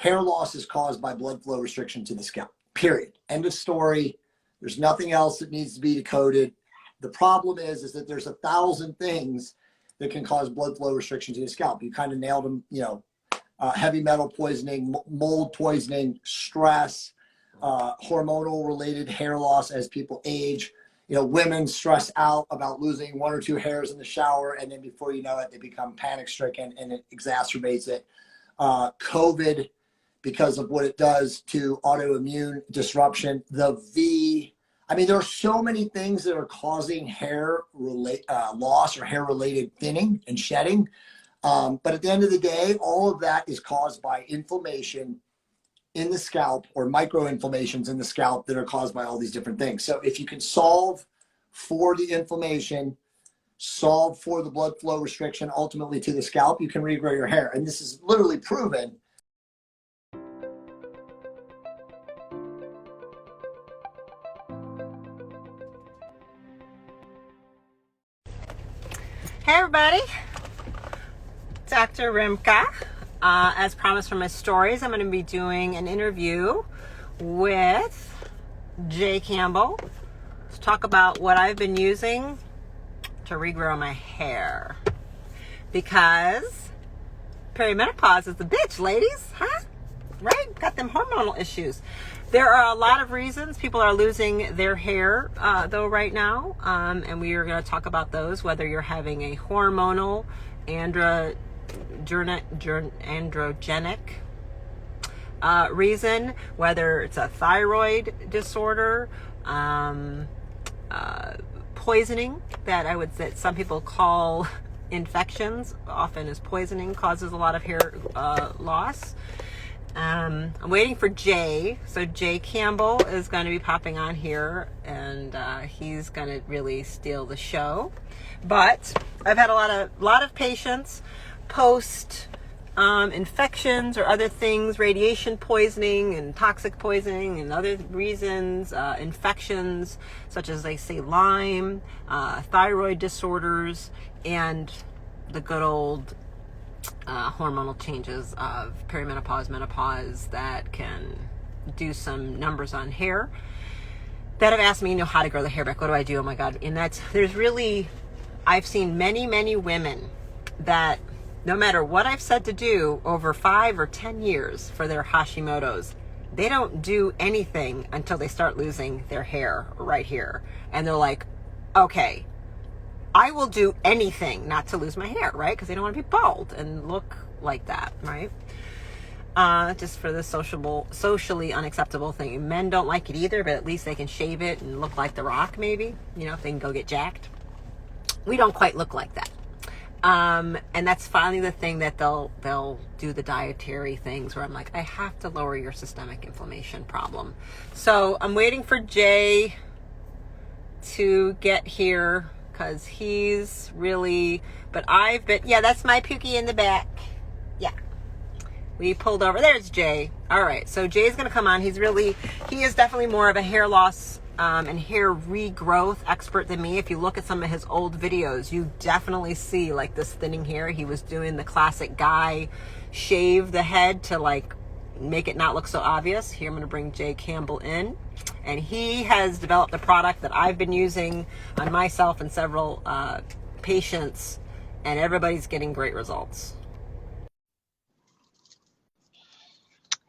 Hair loss is caused by blood flow restriction to the scalp, period. End of story. There's nothing else that needs to be decoded. The problem is that there's 1,000 things that can cause blood flow restriction to the scalp. You kind of nailed them, heavy metal poisoning, mold poisoning, stress, hormonal related hair loss as people age. Women stress out about losing 1 or 2 hairs in the shower, and then before you know it, they become panic stricken, and it exacerbates it. COVID, because of what it does to autoimmune disruption. There are so many things that are causing hair loss or hair related thinning and shedding. But at the end of the day, all of that is caused by inflammation in the scalp or microinflammations in the scalp that are caused by all these different things. So if you can solve for the inflammation, solve for the blood flow restriction, ultimately to the scalp, you can regrow your hair. And this is literally proven. Hey everybody, Dr. Rimka. As promised from my stories, I'm going to be doing an interview with Jay Campbell to talk about what I've been using to regrow my hair. Because perimenopause is the bitch, ladies, huh? Right? Got them hormonal issues. There are a lot of reasons people are losing their hair, though, right now. And we are going to talk about those, whether you're having a hormonal androgenic reason, whether it's a thyroid disorder, poisoning that some people call infections, often as poisoning causes a lot of hair loss. I'm waiting for Jay. So Jay Campbell is going to be popping on here, and he's going to really steal the show. But I've had a lot of patients post infections or other things, radiation poisoning and toxic poisoning and other reasons, infections such as, they say, Lyme, thyroid disorders, and the good old hormonal changes of perimenopause, menopause that can do some numbers on hair, that have asked me, how to grow the hair back. What do I do? Oh my God. And I've seen many, many women that no matter what I've said to do over 5 or 10 years for their Hashimoto's, they don't do anything until they start losing their hair right here. And they're like, okay, I will do anything not to lose my hair, right? Because they don't want to be bald and look like that, right? Just for the socially unacceptable thing. Men don't like it either, but at least they can shave it and look like The Rock, maybe. If they can go get jacked. We don't quite look like that. And that's finally the thing that they'll do the dietary things where I'm like, I have to lower your systemic inflammation problem. So I'm waiting for Jay to get here, because he's really, that's my Pookie in the back. Yeah. We pulled over. There's Jay. All right. So Jay's going to come on. He is definitely more of a hair loss and hair regrowth expert than me. If you look at some of his old videos, you definitely see like this thinning hair. He was doing the classic guy shave the head to like make it not look so obvious. Here, I'm going to bring Jay Campbell in. And he has developed a product that I've been using on myself and several patients, and everybody's getting great results.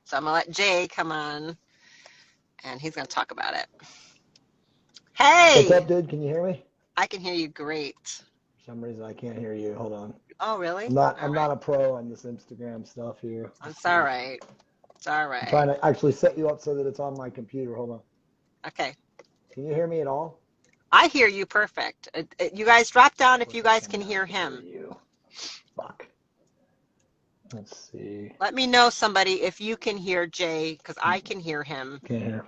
So I'm going to let Jay come on, and he's going to talk about it. Hey! What's up, dude? Can you hear me? I can hear you great. For some reason, I can't hear you. Hold on. Oh, really? I'm not a pro on this Instagram stuff here. It's all right. It's all right. I'm trying to actually set you up so that it's on my computer. Hold on. Okay. Can you hear me at all? I hear you perfect. You guys drop down if you guys can hear him. Fuck. Let's see. Let me know, somebody, if you can hear Jay, because I can hear him. Can't hear.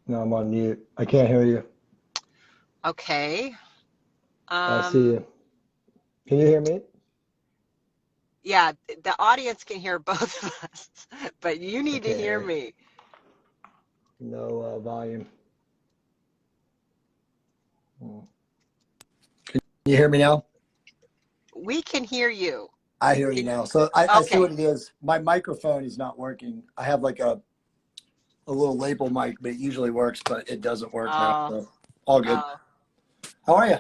No, I'm on mute. I can't hear you. Okay. I see you. Can you hear me? Yeah, the audience can hear both of us, but you need to hear me. No volume. Can you hear me now? We can hear you. I hear you now. So I see Okay. what it is. My microphone is not working. I have like a little label mic, but it usually works, but it doesn't work now. Oh, So all good. oh. How are you?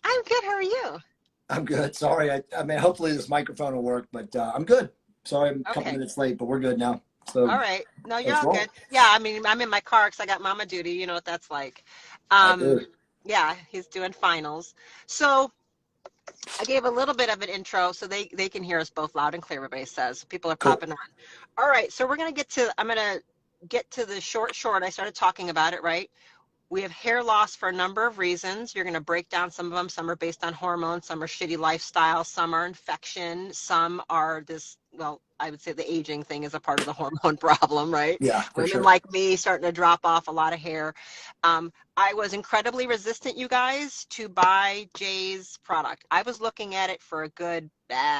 I'm good. How are you? I'm good. Sorry. I mean, hopefully this microphone will work, but I'm good. Sorry, I'm a couple Okay. minutes late, but we're good now. So All right. No, you're let's all roll. good. Yeah, I mean, I'm in my car because I got mama duty. You know what that's like. I Um, do. yeah, he's doing finals. So I gave a little bit of an intro so they can hear us both loud and clear, everybody says. People are Cool. popping on. All right, so I'm gonna get to the short. I started talking about it, right? We have hair loss for a number of reasons. You're going to break down some of them. Some are based on hormones, some are shitty lifestyle, some are infection, some are this, well, I would say the aging thing is a part of the hormone problem, right? Yeah, for Women sure. like me starting to drop off a lot of hair. I was incredibly resistant, you guys, to buy Jay's product. I was looking at it for a good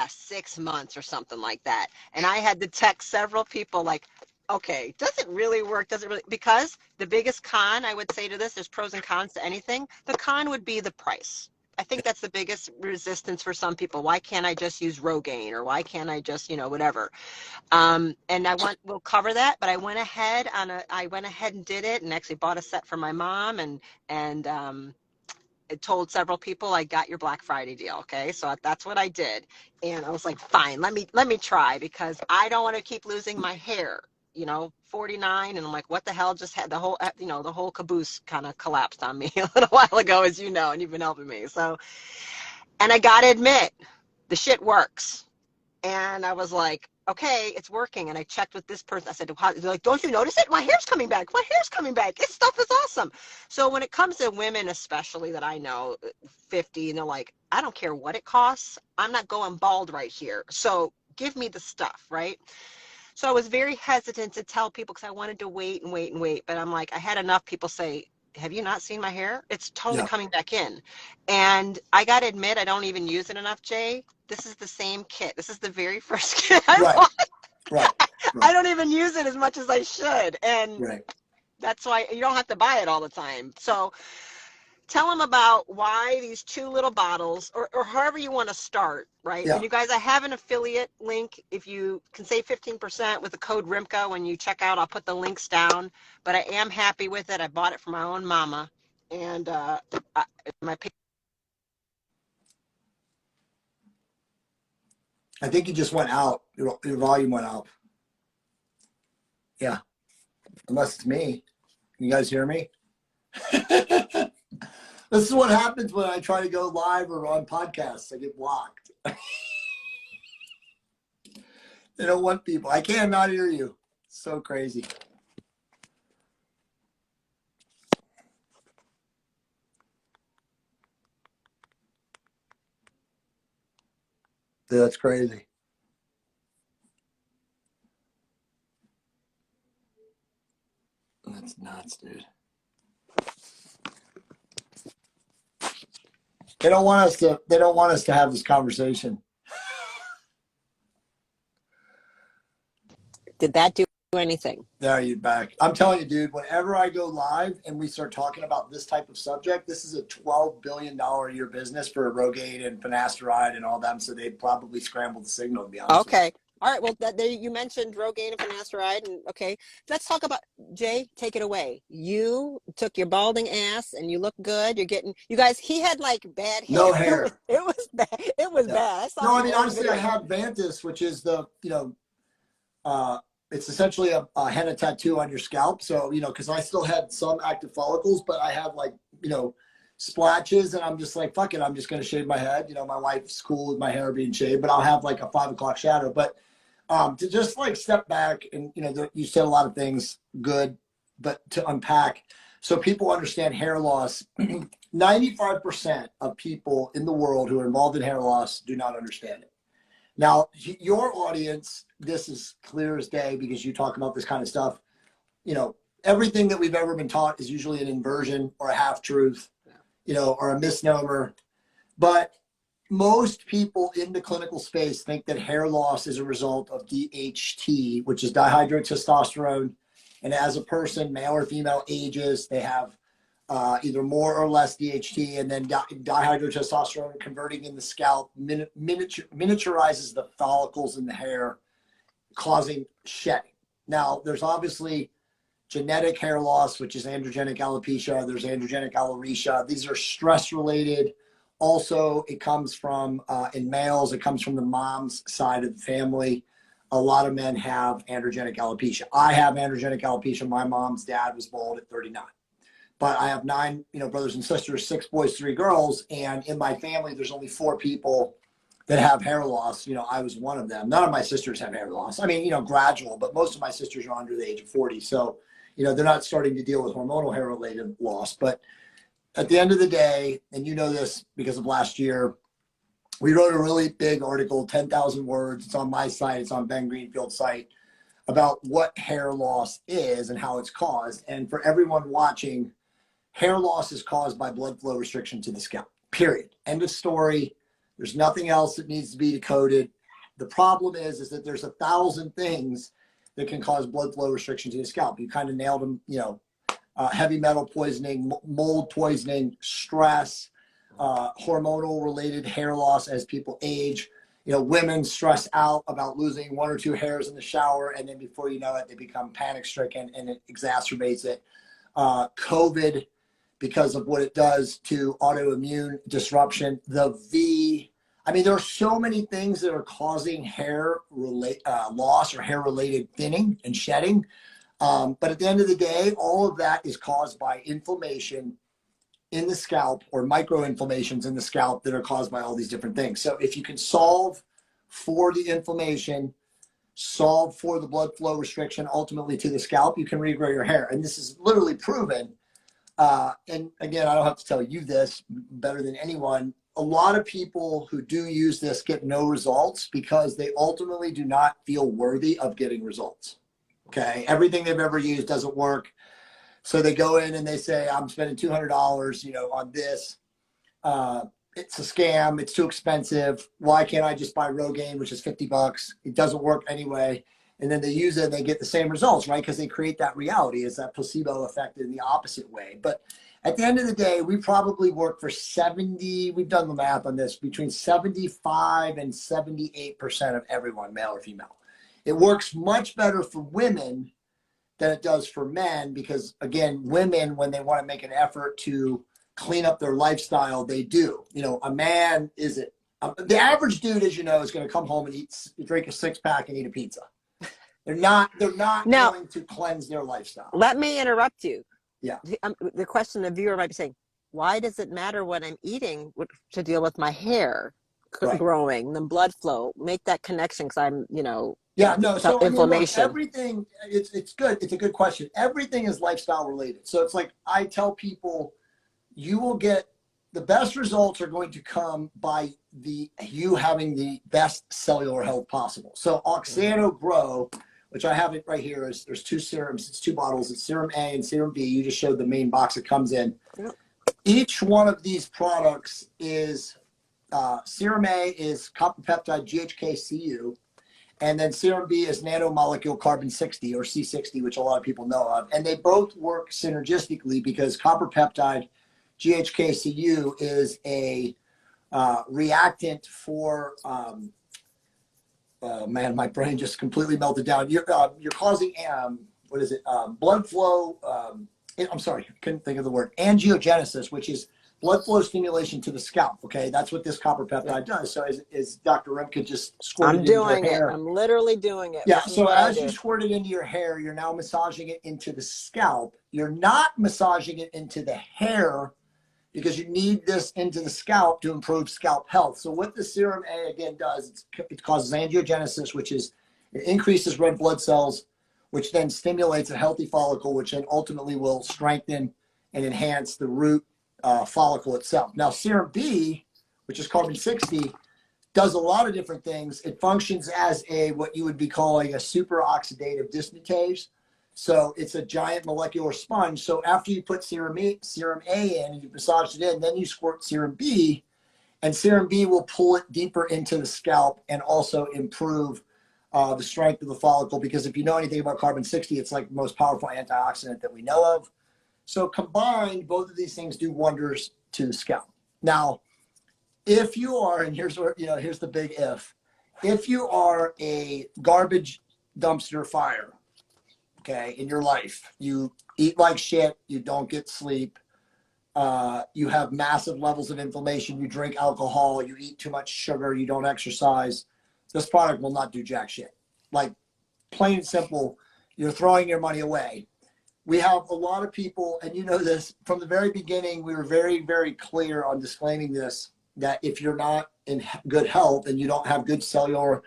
6 months or something like that. And I had to text several people like, okay, does it really work? Does it really? Because the biggest con, I would say to this, there's pros and cons to anything. The con would be the price. I think that's the biggest resistance for some people. Why can't I just use Rogaine, or why can't I just, whatever? And we'll cover that, but I went ahead and did it, and actually bought a set for my mom, and it told several people I got your Black Friday deal. Okay, so that's what I did, and I was like, fine, let me try, because I don't want to keep losing my hair. 49, and I'm like, what the hell just had the whole caboose kind of collapsed on me a little while ago, as you know, and you've been helping me. So, and I gotta admit, the shit works. And I was like, okay, it's working. And I checked with this person. I said, they're like, don't you notice it? My hair's coming back. My hair's coming back. This stuff is awesome. So when it comes to women, especially that I know, 50, and they're like, I don't care what it costs. I'm not going bald right here. So give me the stuff, right? So I was very hesitant to tell people because I wanted to wait and wait and wait. But I'm like, I had enough people say, have you not seen my hair? It's totally Yeah. coming back in. And I got to admit, I don't even use it enough, Jay. This is the same kit. This is the very first kit I Right. bought. Right. I don't even use it as much as I should. And Right. that's why you don't have to buy it all the time. So tell them about why these two little bottles, or however you want to start, right? Yeah. And you guys, I have an affiliate link. If you can save 15% with the code RIMKA when you check out, I'll put the links down. But I am happy with it. I bought it for my own mama. And my I think you just went out. Your volume went out. Yeah. Unless it's me. You guys hear me? This is what happens when I try to go live or on podcasts. I get blocked. They don't want people. I cannot hear you. So crazy. Dude, that's crazy. That's nuts, dude. They don't want us to have this conversation. Did that do anything? There, you're back. I'm telling you, dude, whenever I go live and we start talking about this type of subject, this is a $12 billion a year business for Rogaine and finasteride and all them. So they probably scrambled the signal, to be honest. Okay. All right. Well, you mentioned Rogaine and finasteride, and okay, let's talk about Jay. Take it away. You took your balding ass, and you look good. You guys. He had like bad hair. No hair. It was bad. It was Yeah. bad. I saw No, I some mean, old honestly, I videos. have Vantis, which is it's essentially a henna tattoo on your scalp. So, because I still had some active follicles, but I have splatches, and I'm just like, fuck it, I'm just going to shave my head. My wife's cool with my hair being shaved, but I'll have like a 5 o'clock shadow. But to just like step back and, you said a lot of things good, but to unpack so people understand hair loss, 95% of people in the world who are involved in hair loss do not understand it. Now, your audience, this is clear as day because you talk about this kind of stuff. Everything that we've ever been taught is usually an inversion or a half truth, or a misnomer. But most people in the clinical space think that hair loss is a result of DHT, which is dihydrotestosterone. And as a person, male or female, ages, they have either more or less DHT, and then dihydrotestosterone converting in the scalp miniaturizes the follicles in the hair, causing shedding. Now, there's obviously genetic hair loss, which is androgenic alopecia. There's androgenic alopecia. These are stress related. Also, it comes from, in males, it comes from the mom's side of the family. A lot of men have androgenic alopecia. I have androgenic alopecia. My mom's dad was bald at 39. But I have 9, brothers and sisters, 6 boys, 3 girls. And in my family, there's only 4 people that have hair loss. I was one of them. None of my sisters have hair loss. I mean, gradual, but most of my sisters are under the age of 40. So, they're not starting to deal with hormonal hair related loss. But at the end of the day, and this because of last year, we wrote a really big article, 10,000 words. It's on my site. It's on Ben Greenfield's site about what hair loss is and how it's caused. And for everyone watching, hair loss is caused by blood flow restriction to the scalp, period. End of story. There's nothing else that needs to be decoded. The problem is that there's 1,000 things that can cause blood flow restriction to the scalp. You kind of nailed them, heavy metal poisoning, mold poisoning, stress, hormonal related hair loss as people age. Women stress out about losing 1 or 2 hairs in the shower, and then before you know it, they become panic stricken and it exacerbates it. COVID, because of what it does to autoimmune disruption, there are so many things that are causing hair loss or hair related thinning and shedding. But at the end of the day, all of that is caused by inflammation in the scalp or microinflammations in the scalp that are caused by all these different things. So if you can solve for the inflammation, solve for the blood flow restriction ultimately to the scalp, you can regrow your hair. And this is literally proven. And again, I don't have to tell you this better than anyone. A lot of people who do use this get no results because they ultimately do not feel worthy of getting results. Okay. Everything they've ever used doesn't work. So they go in and they say, I'm spending $200, on this. It's a scam. It's too expensive. Why can't I just buy Rogaine, which is $50? It doesn't work anyway. And then they use it and they get the same results, right? Because they create that reality. It's that placebo effect in the opposite way. But at the end of the day, we probably work for we've done the math on this, between 75 and 78% of everyone, male or female. It works much better for women than it does for men because, again, women, when they want to make an effort to clean up their lifestyle, they do. A man isn't. The average dude, as you know, is going to come home and drink a 6-pack and eat a pizza. They're not Now, going to cleanse their lifestyle. let me interrupt you. Yeah. The question the viewer might be saying, why does it matter what I'm eating to deal with my hair growing, the blood flow? Make that connection because I'm, Yeah, no. So inflammation. Everything, it's good. It's a good question. Everything is lifestyle related. So it's like I tell people, you will get the best results are going to come by you having the best cellular health possible. So Oxano Grow, which I have it right here, there's 2 serums. It's 2 bottles. It's Serum A and Serum B. You just showed the main box it comes in. Yep. Each one of these products is Serum A is copper peptide GHK-Cu. And then Serum B is nanomolecule carbon 60 or C60, which a lot of people know of. And they both work synergistically because copper peptide GHK-Cu is a reactant for, man, my brain just completely melted down. You're causing, blood flow, I'm sorry, I couldn't think of the word, angiogenesis, which is blood flow stimulation to the scalp. Okay, that's what this copper peptide does. So is Dr. Remke just squirted into your hair? I'm doing it. I'm literally doing it. Yeah, so as you squirt it into your hair, you're now massaging it into the scalp. You're not massaging it into the hair because you need this into the scalp to improve scalp health. So what the Serum A, again, does, it causes angiogenesis, which is it increases red blood cells, which then stimulates a healthy follicle, which then ultimately will strengthen and enhance the root follicle itself. Now, Serum B, which is carbon 60, does a lot of different things. It functions as what you would be calling a superoxidative dismutase. So it's a giant molecular sponge. So after you put Serum A in and you massage it in, then you squirt Serum B, and Serum B will pull it deeper into the scalp and also improve the strength of the follicle. Because if you know anything about carbon 60, it's like the most powerful antioxidant that we know of. So combined, both of these things do wonders to the scalp. Now, if you are, and here's where, here's the big if you are a garbage dumpster fire, okay, in your life, you eat like shit, you don't get sleep, you have massive levels of inflammation, you drink alcohol, you eat too much sugar, you don't exercise, this product will not do jack shit. Like, plain and simple, you're throwing your money away. We have a lot of people, and you know this, from the very beginning, we were very, very clear on disclaiming this, that if you're not in good health and you don't have good cellular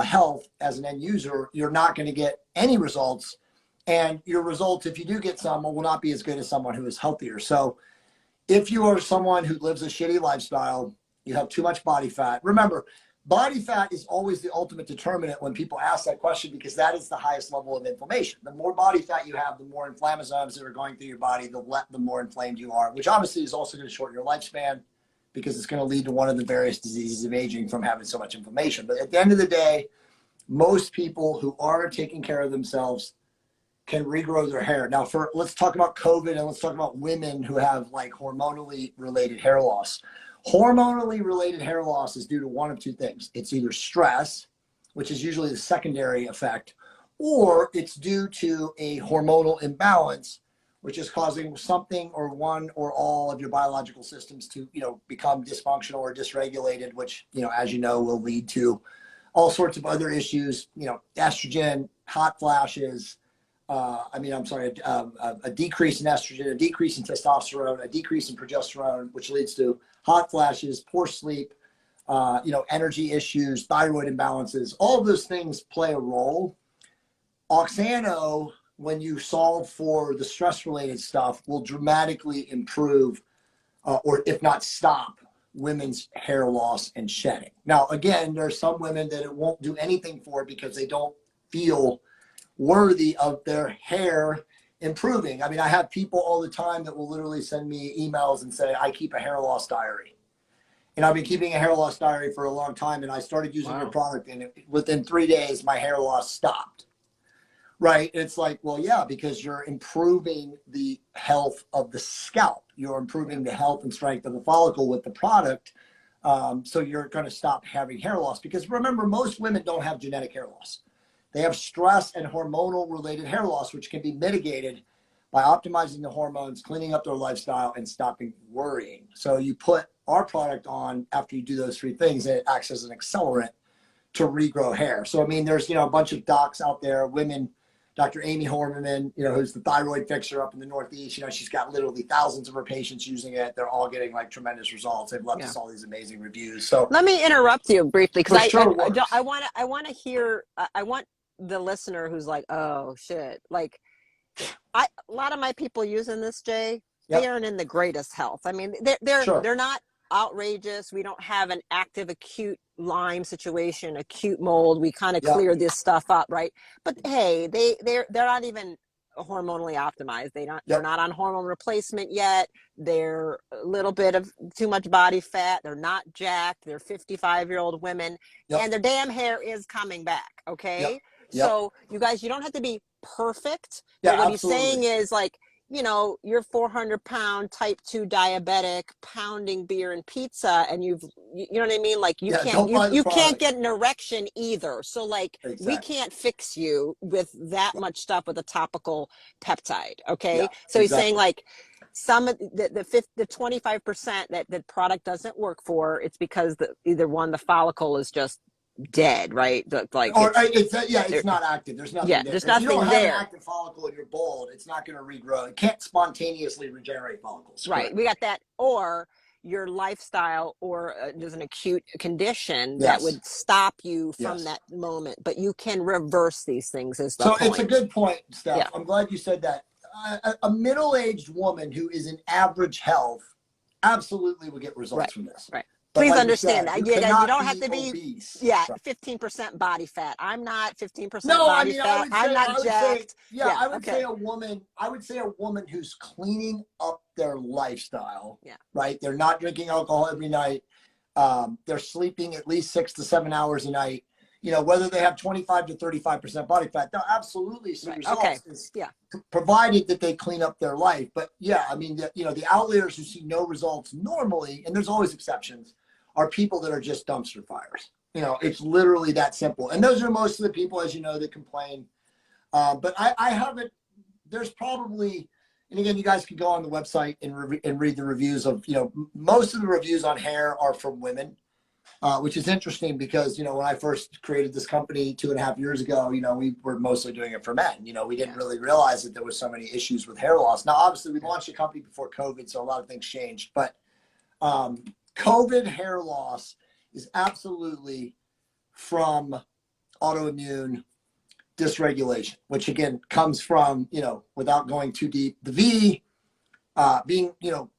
health as an end user, you're not going to get any results. And your results, if you do get some, will not be as good as someone who is healthier. So if you are someone who lives a shitty lifestyle, you have too much body fat. Remember, body fat is always the ultimate determinant when people ask that question, because that is the highest level of inflammation. The more body fat you have, the more inflammasomes that are going through your body, the more inflamed you are, which obviously is also going to shorten your lifespan, because it's going to lead to one of the various diseases of aging from having so much inflammation. But at the end of the day, most people who are taking care of themselves can regrow their hair. Now, let's talk about COVID, and let's talk about women who have like hormonally related hair loss. Hormonally related hair loss is due to one of two things. It's either stress, which is usually the secondary effect, or it's due to a hormonal imbalance, which is causing something or one or all of your biological systems to, become dysfunctional or dysregulated, which, as you know, will lead to all sorts of other issues, estrogen, hot flashes, a decrease in estrogen, a decrease in testosterone, a decrease in progesterone, which leads to hot flashes, poor sleep, energy issues, thyroid imbalances. All of those things play a role. Oxano, when you solve for the stress-related stuff, will dramatically improve, or if not stop, women's hair loss and shedding. Now, again, there are some women that it won't do anything for because they don't feel worthy of their hair improving. I mean, I have people all the time that will literally send me emails and say, I keep a hair loss diary. And I've been keeping a hair loss diary for a long time, and I started using your product, and within 3 days, my hair loss stopped. Right? It's like, well, yeah, because you're improving the health of the scalp. You're improving the health and strength of the follicle with the product. So you're going to stop having hair loss, because remember, most women don't have genetic hair loss. They have stress and hormonal related hair loss, which can be mitigated by optimizing the hormones, cleaning up their lifestyle, and stopping worrying. So you put our product on after you do those three things, and it acts as an accelerant to regrow hair. So, I mean, there's, a bunch of docs out there, women, Dr. Amy Horman, who's the thyroid fixer up in the Northeast, she's got literally thousands of her patients using it. They're all getting like tremendous results. They've left us all these amazing reviews. So let me interrupt you briefly, because I want to hear, I want the listener who's like, oh shit, like a lot of my people using this, Jay, they aren't in the greatest health. I mean, they're not outrageous. We don't have an active acute Lyme situation, acute mold. We kind of clear this stuff up, right? But hey, they're not even hormonally optimized. They're not on hormone replacement yet. They're a little bit of too much body fat. They're not jacked. They're 55-year-old women, and their damn hair is coming back. Okay. So you guys, you don't have to be perfect. But what he's saying is, like, you're 400-pound type 2 diabetic pounding beer and pizza, and you know what I mean? Like, you can't get an erection either. So like, we can't fix you with that much stuff with a topical peptide. Okay. So he's saying, like, some of the 25% that the product doesn't work for, it's because either one, the follicle is just dead, right? It's not active. There's nothing there. There's nothing there. If you don't have an active follicle and you're bald, it's not going to regrow. It can't spontaneously regenerate follicles. Right. Correct. We got that. Or your lifestyle, or there's an acute condition that would stop you from that moment. But you can reverse these things, is the point. It's a good point, Steph. Yeah. I'm glad you said that. A middle-aged woman who is in average health absolutely would get results from this. Right. Please understand that. You don't have to be obese. 15% body fat. I'm not 15% body fat. I'm not jacked. I would say a woman who's cleaning up their lifestyle. Yeah. Right? They're not drinking alcohol every night. They're sleeping at least 6 to 7 hours a night. you know, whether they have 25 to 35% body fat, they'll absolutely see Right. results. Okay. Is Yeah. provided that they clean up their life. But yeah, I mean, you know, the outliers who see no results normally, and there's always exceptions, are people that are just dumpster fires. You know, it's literally that simple. And those are most of the people, as you know, that complain. But I haven't, there's probably, and again, you guys can go on the website and read the reviews of, you know, most of the reviews on hair are from women, which is interesting because, you know, when I first created this company 2.5 years ago, you know, we were mostly doing it for men. You know, we didn't really realize that there was so many issues with hair loss. Now, obviously, we launched a company before COVID, so a lot of things changed. But COVID hair loss is absolutely from autoimmune dysregulation, which again comes from, you know, without going too deep, the V, being, you know,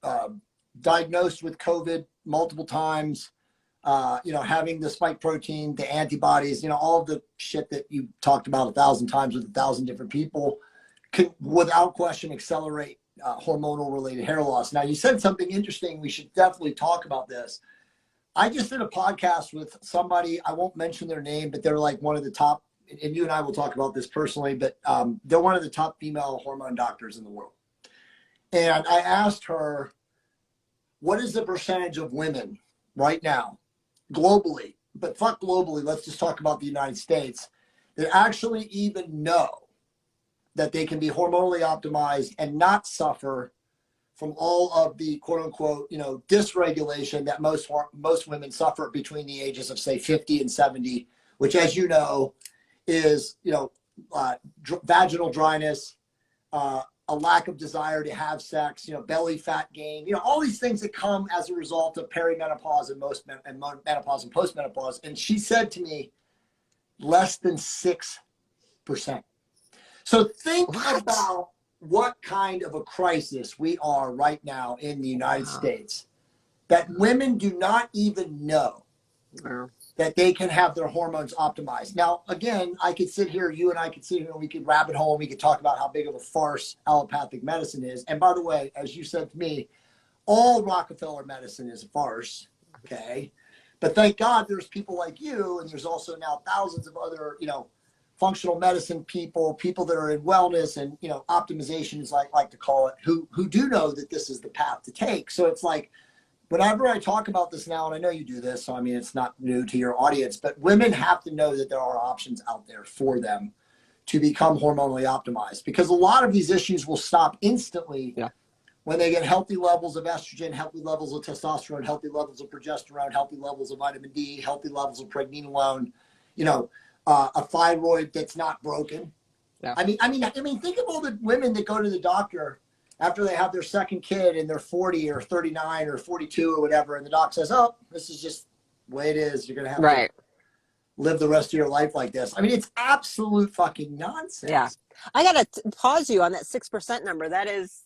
diagnosed with COVID multiple times, you know, having the spike protein, the antibodies, you know, all of the shit that you talked about 1,000 times with 1,000 different people can, without question, accelerate hormonal related hair loss. Now, you said something interesting. We should definitely talk about this. I just did a podcast with somebody, I won't mention their name, but they're like one of the top, and you and I will talk about this personally, but they're one of the top female hormone doctors in the world. And I asked her, what is the percentage of women right now, globally, but fuck globally, let's just talk about the United States, that actually even know that they can be hormonally optimized and not suffer from all of the quote unquote, you know, dysregulation that most women suffer between the ages of say 50 and 70, which, as you know, is, you know, vaginal dryness, a lack of desire to have sex, you know, belly fat gain, you know, all these things that come as a result of perimenopause and menopause and postmenopause. And she said to me, less than 6%. So think about what kind of a crisis we are right now in the United States, that women do not even know that they can have their hormones optimized. Now, again, I could sit here, you and I could sit here and we could rabbit hole, we could talk about how big of a farce allopathic medicine is. And by the way, as you said to me, all Rockefeller medicine is a farce, okay? But thank God there's people like you, and there's also now thousands of other, you know, functional medicine people that are in wellness and, you know, optimization is like to call it, who do know that this is the path to take. So it's like, whenever I talk about this now, and I know you do this, so I mean, it's not new to your audience, but women have to know that there are options out there for them to become hormonally optimized, because a lot of these issues will stop instantly when they get healthy levels of estrogen, healthy levels of testosterone, healthy levels of progesterone, healthy levels of vitamin D, healthy levels of pregnenolone, you know, a thyroid that's not broken. Yeah. I mean, think of all the women that go to the doctor after they have their second kid and they're 40 or 39 or 42 or whatever, and the doc says, oh, this is just the way it is. You're going to have to live the rest of your life like this. I mean, it's absolute fucking nonsense. Yeah. I got to pause you on that 6% number. That is,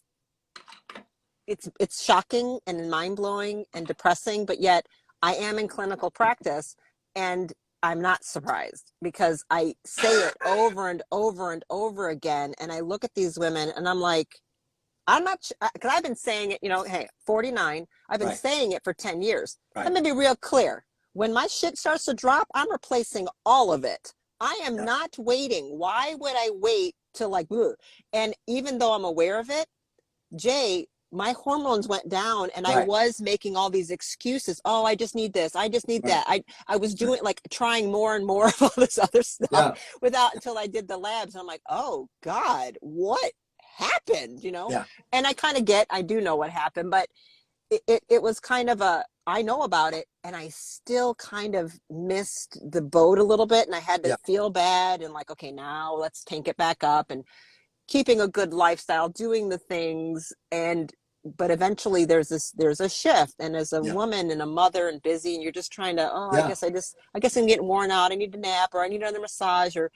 it's shocking and mind-blowing and depressing, but yet I am in clinical practice and I'm not surprised, because I say it over and over and over again. And I look at these women and I'm like, I'm not, because I've been saying it, you know, hey, 49, I've been saying it for 10 years. Let me be real clear. When my shit starts to drop, I'm replacing all of it. I am not waiting. Why would I wait till like, ugh? And even though I'm aware of it, Jay, my hormones went down and I was making all these excuses. Oh, I just need this. I just need that. I was doing like trying more and more of all this other stuff without, until I did the labs. And I'm like, oh God, what happened? You know? And I do know what happened, but it was kind of I know about it, and I still kind of missed the boat a little bit, and I had to feel bad and like, okay, now let's tank it back up and keeping a good lifestyle, doing the things, but eventually there's a shift. And as a woman and a mother and busy, and you're just trying to, I guess I'm getting worn out. I need a nap, or I need another massage, or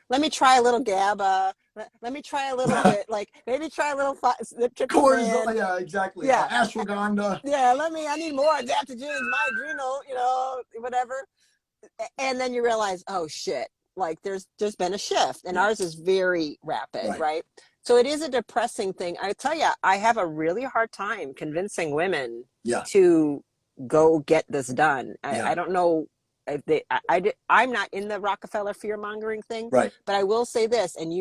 let me try a little GABA. Let me try a little bit, like maybe try a little cortisol. Yeah, exactly. Ashwagandha. I need more adaptogens, my adrenal, you know, whatever. And then you realize, oh shit, like there's been a shift, and ours is very rapid, right? So it is a depressing thing. I tell you, I have a really hard time convincing women to go get this done. I don't know I'm not in the Rockefeller fear mongering thing, Right. but I will say this, and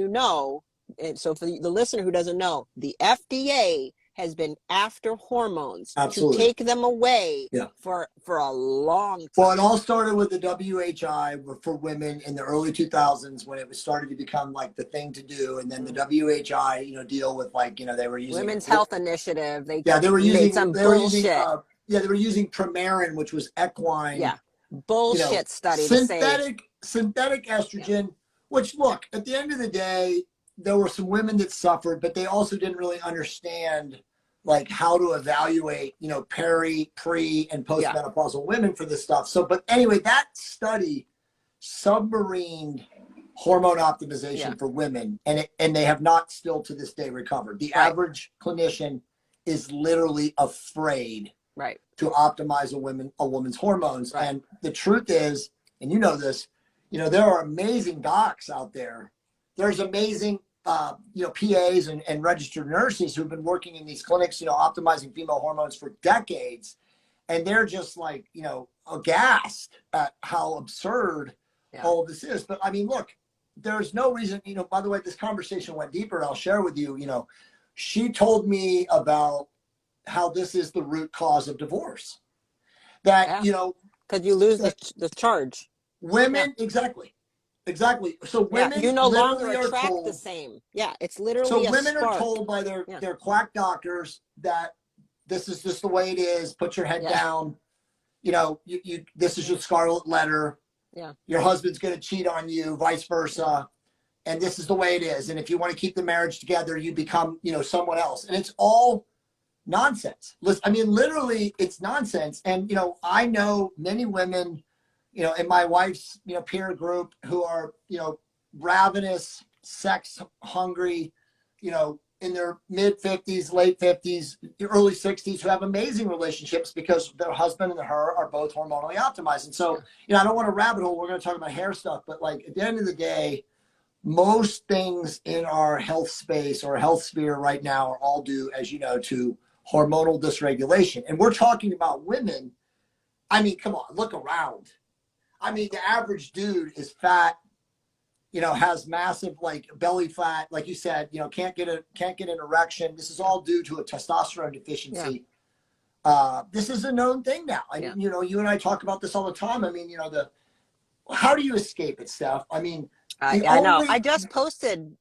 and so for the listener who doesn't know, the FDA has been after hormones Absolutely. to take them away Yeah. for a long time. Well, it all started with the WHI for women in the early 2000s when it was started to become like the thing to do, and then the WHI, deal with like they were using Women's Health Initiative. They were made using some they were bullshit. using they were using Premarin, which was equine. Yeah, bullshit study synthetic estrogen. Which, look, at the end of the day, there were some women that suffered, but they also didn't really understand like how to evaluate, pre, and postmenopausal women for this stuff. So, but anyway, that study submarined hormone optimization for women, and they have not still to this day recovered. The average clinician is literally afraid to optimize a woman's hormones. Right. And the truth is, and you know this, there are amazing docs out there. There's amazing PAs and registered nurses who've been working in these clinics, optimizing female hormones for decades. And they're just like, aghast at how absurd all of this is. But I mean, look, there's no reason, by the way, this conversation went deeper. I'll share with you, she told me about how this is the root cause of divorce. That, because you lose the charge. Women, exactly. So women you no longer attract the same. Yeah, it's literally so women are told by their quack doctors that this is just the way it is. Put your head down. You this is your scarlet letter. Yeah. Your husband's going to cheat on you, vice versa. And this is the way it is. And if you want to keep the marriage together, you become, someone else. And it's all nonsense. I mean, literally, it's nonsense. And, I know many women, in my wife's, peer group who are, ravenous, sex hungry, in their mid 50s, late 50s, early 60s, who have amazing relationships because their husband and her are both hormonally optimized. And so, I don't want to rabbit hole. We're going to talk about hair stuff, but like at the end of the day, most things in our health space or health sphere right now are all due, as you know, to hormonal dysregulation. And we're talking about women. I mean, come on, look around. I mean, the average dude is fat, has massive like belly fat, like you said, can't get an erection. This is all due to a testosterone deficiency. Yeah. This is a known thing now. I mean, you and I talk about this all the time. I mean, how do you escape it, Steph? I mean, I know. I just posted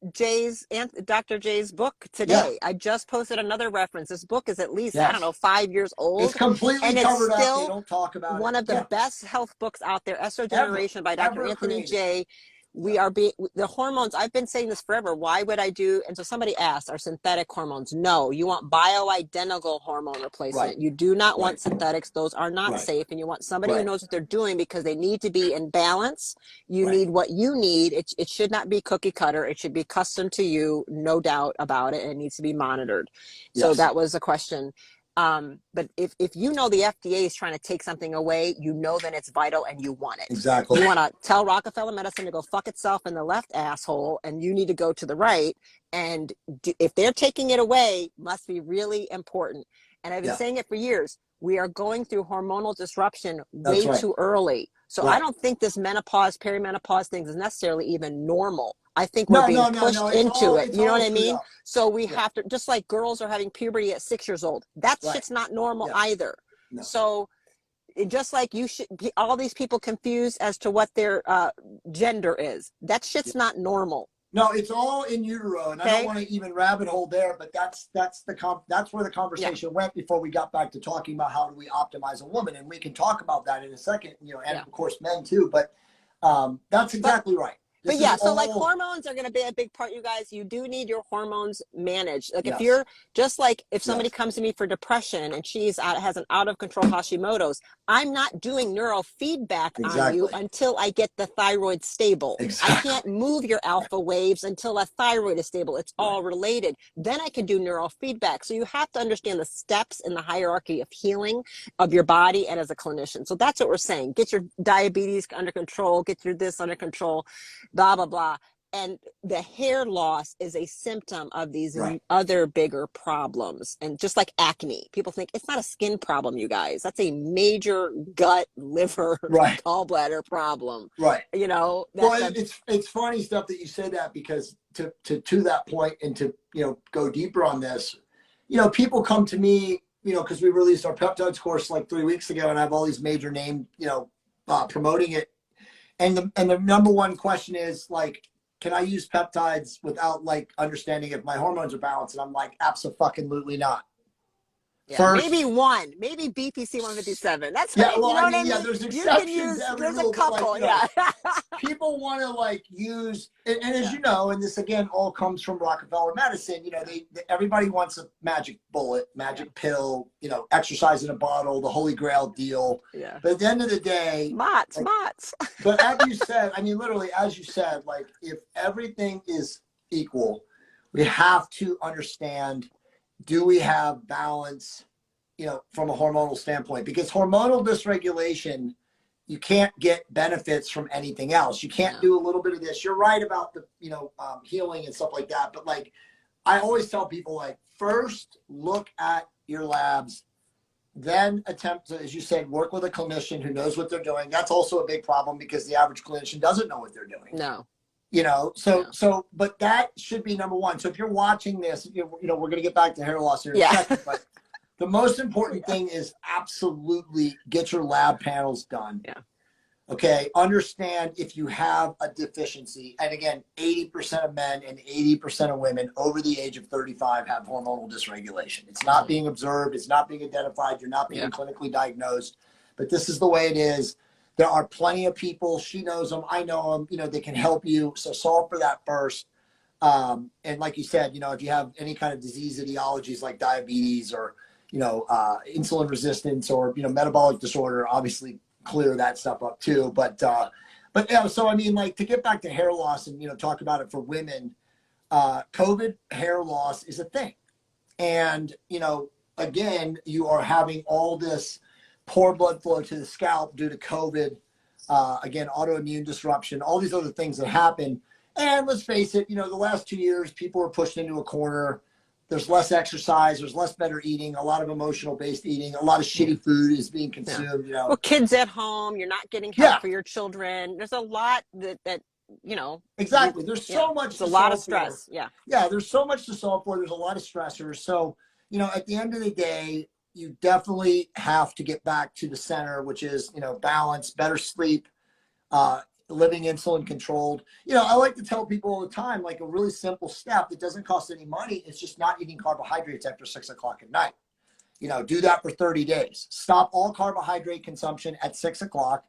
Dr. J's book today. I just posted another reference. This book is at least, I don't know, 5 years old. It's completely covered up. They don't talk about it. One of the best health books out there, Estrogeneration by Dr. Anthony J. The hormones, I've been saying this forever. Why would I do? And so somebody asked, are synthetic hormones? No, you want bioidentical hormone replacement. Right. You do not want synthetics. Those are not safe. And you want somebody who knows what they're doing because they need to be in balance. You need what you need. It should not be cookie cutter. It should be custom to you. No doubt about it. And it needs to be monitored. Yes. So that was a question. But if the FDA is trying to take something away, then it's vital and you want it. Exactly. You want to tell Rockefeller Medicine to go fuck itself in the left asshole, and you need to go to the right. And if they're taking it away, must be really important. And I've been saying it for years. We are going through hormonal disruption way too early. So I don't think this menopause, perimenopause thing is necessarily even normal. I think we're being pushed into it. You know what I mean? So we have to, just like girls are having puberty at 6 years old. That shit's not normal either. No. So just like all these people confused as to what their gender is. That shit's not normal. No, it's all in utero, and I don't want to even rabbit hole there, but that's where the conversation went before we got back to talking about how do we optimize a woman, and we can talk about that in a second, and of course men too, but that's exactly right. So like hormones are going to be a big part, you guys. You do need your hormones managed. Like if you're just like, if somebody comes to me for depression and has an out of control Hashimoto's, I'm not doing neurofeedback on you until I get the thyroid stable. I can't move your alpha waves until a thyroid is stable. It's all related. Then I can do neurofeedback. So you have to understand the steps in the hierarchy of healing of your body and as a clinician. So that's what we're saying. Get your diabetes under control, get your this under control, blah, blah, blah. and the hair loss is a symptom of these Right. other bigger problems. And just like acne, people think it's not a skin problem, you guys. That's a major gut, liver, Right. gallbladder problem. Right. You know, Well, it's funny stuff that you say that, because to that point, and to, you know, go deeper on this, you know, people come to me, you know, because we released our peptides course like 3 weeks ago, and I have all these major name, you know, promoting it. And the number one question is like, can I use peptides without like understanding if my hormones are balanced? And I'm like, absolutely not. yeah, First, maybe BPC 157. That's yeah, right. well, You know I what mean, I mean? yeah, there's You exceptions can use, to every there's a rule, but, couple, like, you know, yeah. people want to like use, and as you know, and this again all comes from Rockefeller medicine, you know, everybody wants a magic bullet, magic pill, you know, exercise in a bottle, the holy grail deal. Yeah. But at the end of the day, Mott's. but as you said, I mean, literally, as you said, like, if everything is equal, we have to understand, do we have balance, you know, from a hormonal standpoint? Because hormonal dysregulation, you can't get benefits from anything else. You can't do a little bit of this. You're right about the, you know, healing and stuff like that. But like, I always tell people, like, first look at your labs, then attempt to, as you said, work with a clinician who knows what they're doing. That's also a big problem, because the average clinician doesn't know what they're doing. No. You know, but that should be number one. So if you're watching this, you know, we're going to get back to hair loss here in a second, but the most important thing is absolutely get your lab panels done. Yeah. Okay. Understand if you have a deficiency. And again, 80% of men and 80% of women over the age of 35 have hormonal dysregulation. It's not being observed. It's not being identified. You're not being clinically diagnosed, but this is the way it is. There are plenty of people, she knows them, I know them, you know, they can help you. So solve for that first. And like you said, you know, if you have any kind of disease etiologies like diabetes or, you know, insulin resistance or, you know, metabolic disorder, obviously clear that stuff up too. But yeah, so I mean, like, to get back to hair loss and, you know, talk about it for women, COVID hair loss is a thing. And, you know, again, you are having all this poor blood flow to the scalp due to COVID, again, autoimmune disruption, all these other things that happen. And let's face it, you know, the last 2 years, people are pushed into a corner. There's less exercise, there's less better eating, a lot of emotional based eating, a lot of shitty food is being consumed, you know. Well, kids at home, you're not getting help for your children. There's a lot that you know. Exactly. There's so much. It's a lot of stress. For. Yeah. Yeah, there's so much to solve for. There's a lot of stressors. So, you know, at the end of the day, you definitely have to get back to the center, which is, you know, balance, better sleep, living insulin controlled. You know, I like to tell people all the time, like, a really simple step that doesn't cost any money is just not eating carbohydrates after 6 o'clock at night. You know, do that for 30 days. Stop all carbohydrate consumption at 6 o'clock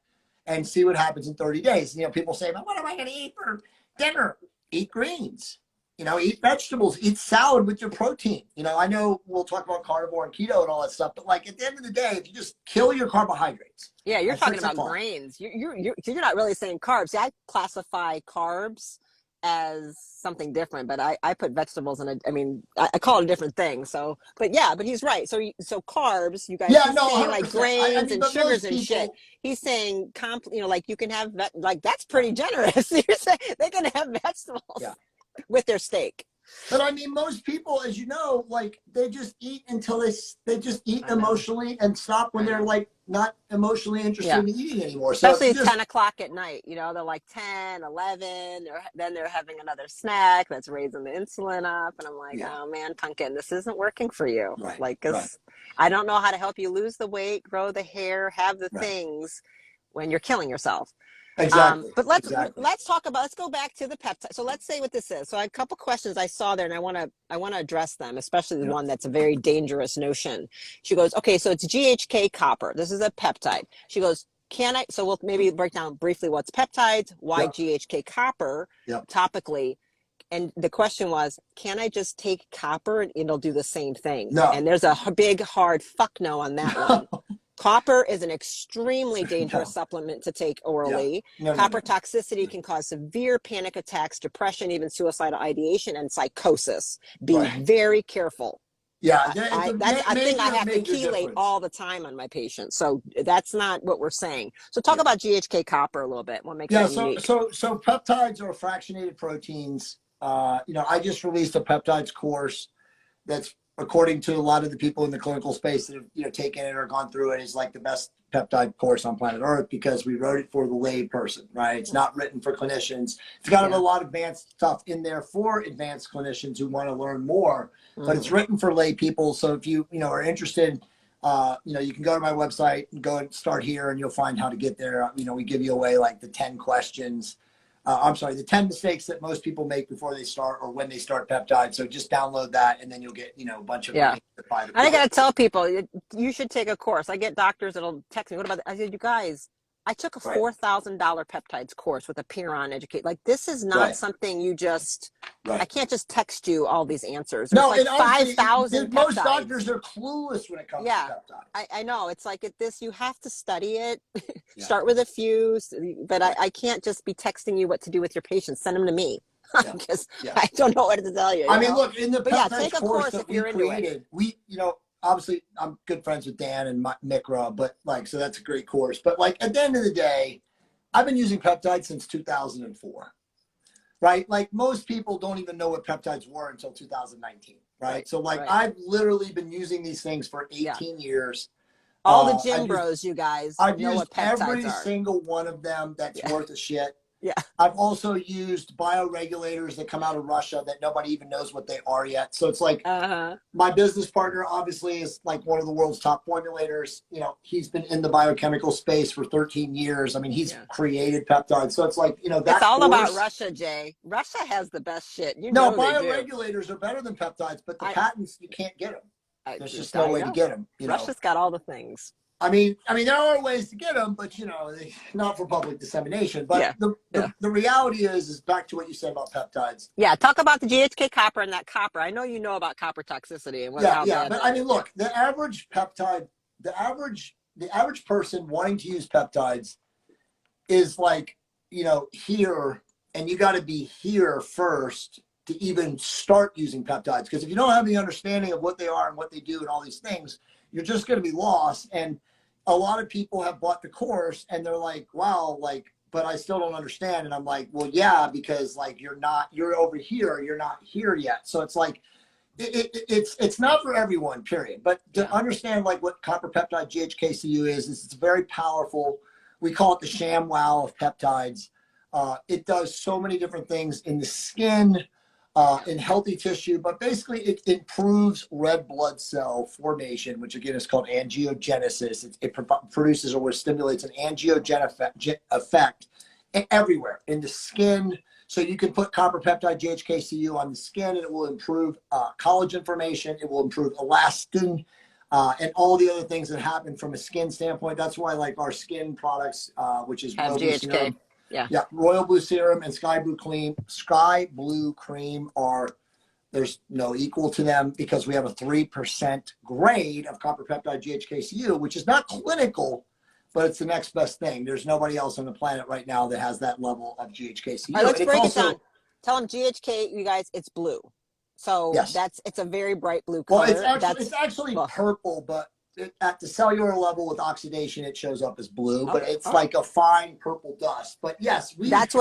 and see what happens in 30 days. You know, people say, but what am I going to eat for dinner? Eat greens. You know, eat vegetables, eat salad with your protein. You know, I know we'll talk about carnivore and keto and all that stuff, but like, at the end of the day, if you just kill your carbohydrates. Yeah, you're talking about 6 o'clock. grains. You're not really saying carbs. See, I classify carbs as something different, but I put vegetables in it. I mean, I call it a different thing. So, but he's right. So carbs, you guys, Yeah, saying 100%. like grains I mean, and but sugars most and shit. people- He's saying, you know, like you can have, like, that's pretty generous. You're saying they can have vegetables with their steak. But I mean, most people, as you know, like, they just eat until they just eat emotionally and stop when they're like not emotionally interested in eating anymore. So especially at 10 o'clock at night, you know, they're like 10, 11, then they're having another snack that's raising the insulin up. And I'm like, oh man, pumpkin, this isn't working for you. Right. Like, I don't know how to help you lose the weight, grow the hair, have the things when you're killing yourself. Exactly. But let's go back to the peptide. So let's say what this is. So I had a couple questions I saw there, and I want to address them, especially the one that's a very dangerous notion. She goes, okay, so it's GHK copper. This is a peptide. She goes, so we'll maybe break down briefly what's peptides, why GHK copper topically. And the question was, can I just take copper and it'll do the same thing? No. And there's a big hard fuck no on that one. Copper is an extremely dangerous supplement to take orally. Copper toxicity can cause severe panic attacks, depression, even suicidal ideation, and psychosis. Be very careful. Yeah, it's a That's a thing I have to major chelate difference. all the time on my patients. So that's not what we're saying. So talk about GHK copper a little bit. What makes Yeah, it unique? so peptides are fractionated proteins. I just released a peptides course that's, according to a lot of the people in the clinical space that have taken it or gone through it, is like the best peptide course on planet Earth because we wrote it for the lay person, right? It's not written for clinicians. It's got a lot of advanced stuff in there for advanced clinicians who want to learn more, but it's written for lay people. So if you are interested, you can go to my website and go and start here, and you'll find how to get there. We give you away like the 10 questions. The 10 mistakes that most people make before they start or when they start peptides. So just download that, and then you'll get, a bunch of links to buy the course. I got to tell people, you should take a course. I get doctors that'll text me, what about that? I said, you guys, I took a $4,000 peptides course with Apeiron Educate. Like, this is not something you just, I can't just text you all these answers. There's like 5,000 most peptides. doctors are clueless when it comes to peptides. I know. It's like you have to study it. Start with a few, but I can't just be texting you what to do with your patients. Send them to me because I don't know what to tell you. I mean, look, in the peptides take a course if you're created, obviously I'm good friends with Dan and Mikra, but so that's a great course. But at the end of the day, I've been using peptides since 2004, right? Like most people don't even know what peptides were until 2019, right? So I've literally been using these things for 18 years. All the gym bros, you guys, I've know used what peptides every are. single one of them that's worth a shit. Yeah. I've also used bioregulators that come out of Russia that nobody even knows what they are yet. So it's like my business partner obviously is like one of the world's top formulators. He's been in the biochemical space for 13 years. I mean, he's created peptides. So it's like, it's all about Russia, Jay. Russia has the best shit. No, bioregulators are better than peptides, but the patents, you can't get them. There's just no way to get them. Russia's got all the things. I mean, there are ways to get them, but not for public dissemination. But the reality is back to what you said about peptides. Yeah, talk about the GHK copper and that copper. I know you know about copper toxicity and but I mean, look, the average peptide, the average person wanting to use peptides is like, here, and you got to be here first to even start using peptides. Because if you don't have the understanding of what they are and what they do and all these things, you're just going to be lost. And a lot of people have bought the course and they're like, wow, but I still don't understand. And I'm like, well, yeah, because you're over here, you're not here yet. So it's like, it's not for everyone, period. But to understand what copper peptide GHKCU is it's very powerful. We call it the ShamWow of peptides. It does so many different things in the skin, in healthy tissue, but basically it improves red blood cell formation, which again is called angiogenesis. It produces or stimulates an angiogen effect everywhere in the skin. So you can put copper peptide GHKCU on the skin and it will improve collagen formation. It will improve elastin and all the other things that happen from a skin standpoint. That's why our skin products, which is have GHK. Yeah, Royal Blue Serum and Sky Blue Cream there's no equal to them because we have a 3% grade of copper peptide GHKCU, which is not clinical, but it's the next best thing. There's nobody else on the planet right now that has that level of GHKCU. All right, let's break it down. Tell them GHK, you guys, it's blue. So it's a very bright blue color. Well, it's actually purple, but at the cellular level with oxidation, it shows up as blue, but it's like a fine purple dust. But yes, that's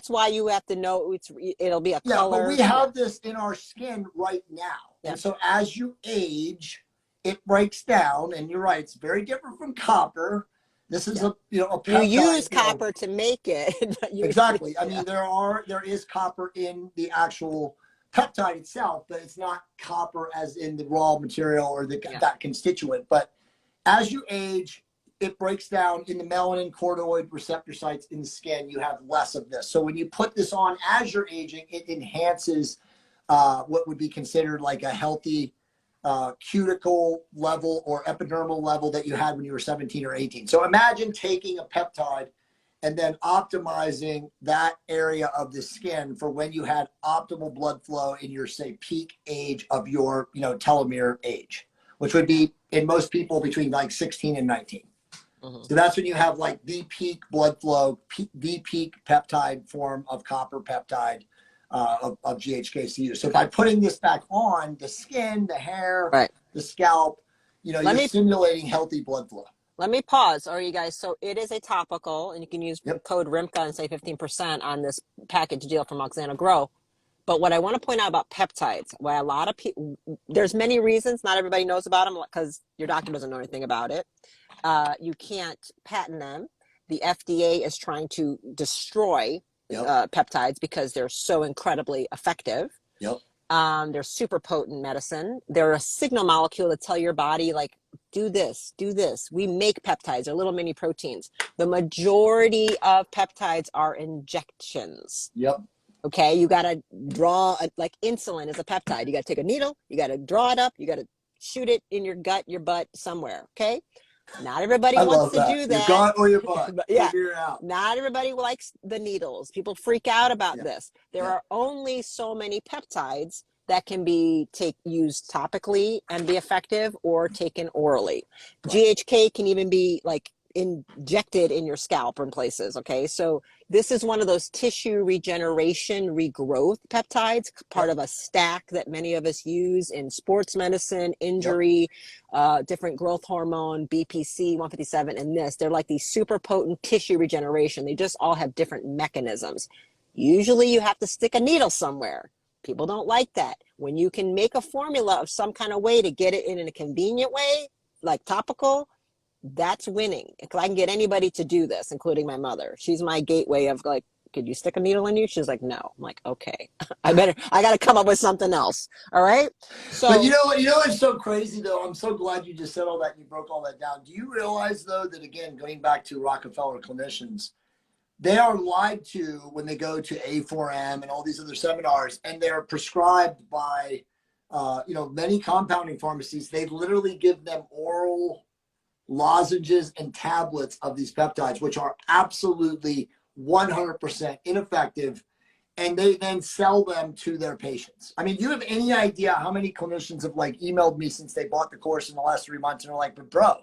why you have to know it'll be a color. But we have this in our skin right now. And so as you age, it breaks down, and you're right, it's very different from copper. This is a peptide, you use copper to make it. Exactly. I mean, there is copper in the actual peptide itself, but it's not copper as in the raw material or that constituent. But as you age, it breaks down in the melanin corticoid receptor sites in the skin. You have less of this. So when you put this on as you're aging, it enhances what would be considered like a healthy cuticle level or epidermal level that you had when you were 17 or 18. So imagine taking a peptide and then optimizing that area of the skin for when you had optimal blood flow in your, say, peak age of your, telomere age, which would be in most people between 16 and 19. So that's when you have the peak blood flow, the peak peptide form of copper peptide of GHKCU. So by putting this back on the skin, the hair, Right. the scalp, you're stimulating healthy blood flow. Let me pause. All right, you guys. So it is a topical, and you can use Yep. code RIMCA and say 15% on this package deal from Oxana Grow. But what I want to point out about peptides, why a lot of people, there's many reasons, not everybody knows about them because your doctor doesn't know anything about it. You can't patent them. The FDA is trying to destroy peptides because they're so incredibly effective. Yep. They're super potent medicine. They're a signal molecule to tell your body, like, do this, do this. We make peptides. They're little mini proteins. The majority of peptides are injections. Yep. Okay, you got to draw, like insulin is a peptide. You got to take a needle, you got to draw it up, you got to shoot it in your gut, your butt, somewhere. Okay, not everybody wants to do that. Your gut or your butt. Yeah, figure it out. Not everybody likes the needles. People freak out about this. There Yeah. are only so many peptides that can be used topically and be effective, or taken orally. Right. GHK can even be like injected in your scalp in places. Okay, so this is one of those tissue regeneration, regrowth peptides, part of a stack that many of us use in sports medicine, injury, different growth hormone, BPC 157, and this. They're like these super potent tissue regeneration. They just all have different mechanisms. Usually you have to stick a needle somewhere. People don't like that. When you can make a formula of some kind of way to get it in a convenient way, like topical, that's winning. If I can get anybody to do this, including my mother, she's my gateway of like, could you stick a needle in you? She's like, no. I'm like, okay, I got to come up with something else. All right. So, but you know what's so crazy though? I'm so glad you just said all that and you broke all that down. Do you realize though that, again, going back to Rockefeller clinicians, they are lied to when they go to A4M and all these other seminars, and they're prescribed by, many compounding pharmacies. They literally give them oral lozenges and tablets of these peptides, which are absolutely 100% ineffective, and they then sell them to their patients. I mean, do you have any idea how many clinicians have like emailed me since they bought the course in the last 3 months and are like, but bro,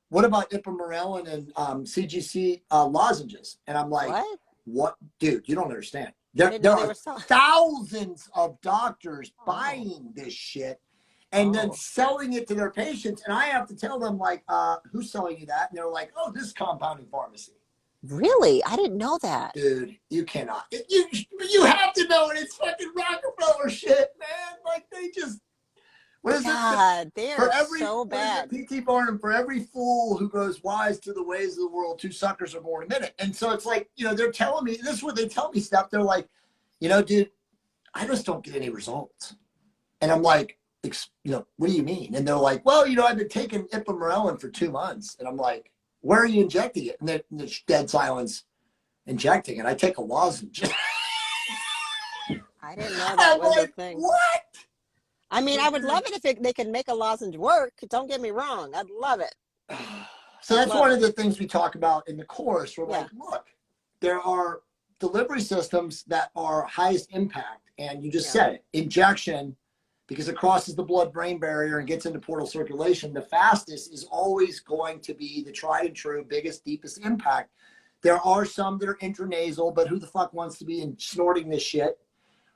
what about ipamorelin and CGC lozenges? And I'm like, what? Dude, you don't understand. There are thousands of doctors buying this shit and then selling it to their patients. And I have to tell them, like, who's selling you that? And they're like, oh, this compounding pharmacy. Really? I didn't know that. Dude, you cannot. You have to know it. It's fucking Rockefeller shit, man. Like, they just, what is God, they are so bad. P.T. Barnum, for every fool who goes wise to the ways of the world, 2 suckers are born a minute. And so it's like, they're telling me, this is what they tell me stuff. They're like, dude, I just don't get any results. And I'm like, what do you mean? And they're like, well, I've been taking ipamorelin for 2 months. And I'm like, where are you injecting it? And there's dead silence injecting it. I take a lozenge. I didn't know that was a thing. What? I mean, I would love it if they could make a lozenge work. Don't get me wrong. I'd love it. So that's one of the things we talk about in the course. We're like, look, there are delivery systems that are highest impact. And you just said it, injection, because it crosses the blood-brain barrier and gets into portal circulation. The fastest is always going to be the tried and true, biggest, deepest impact. There are some that are intranasal, but who the fuck wants to be snorting this shit?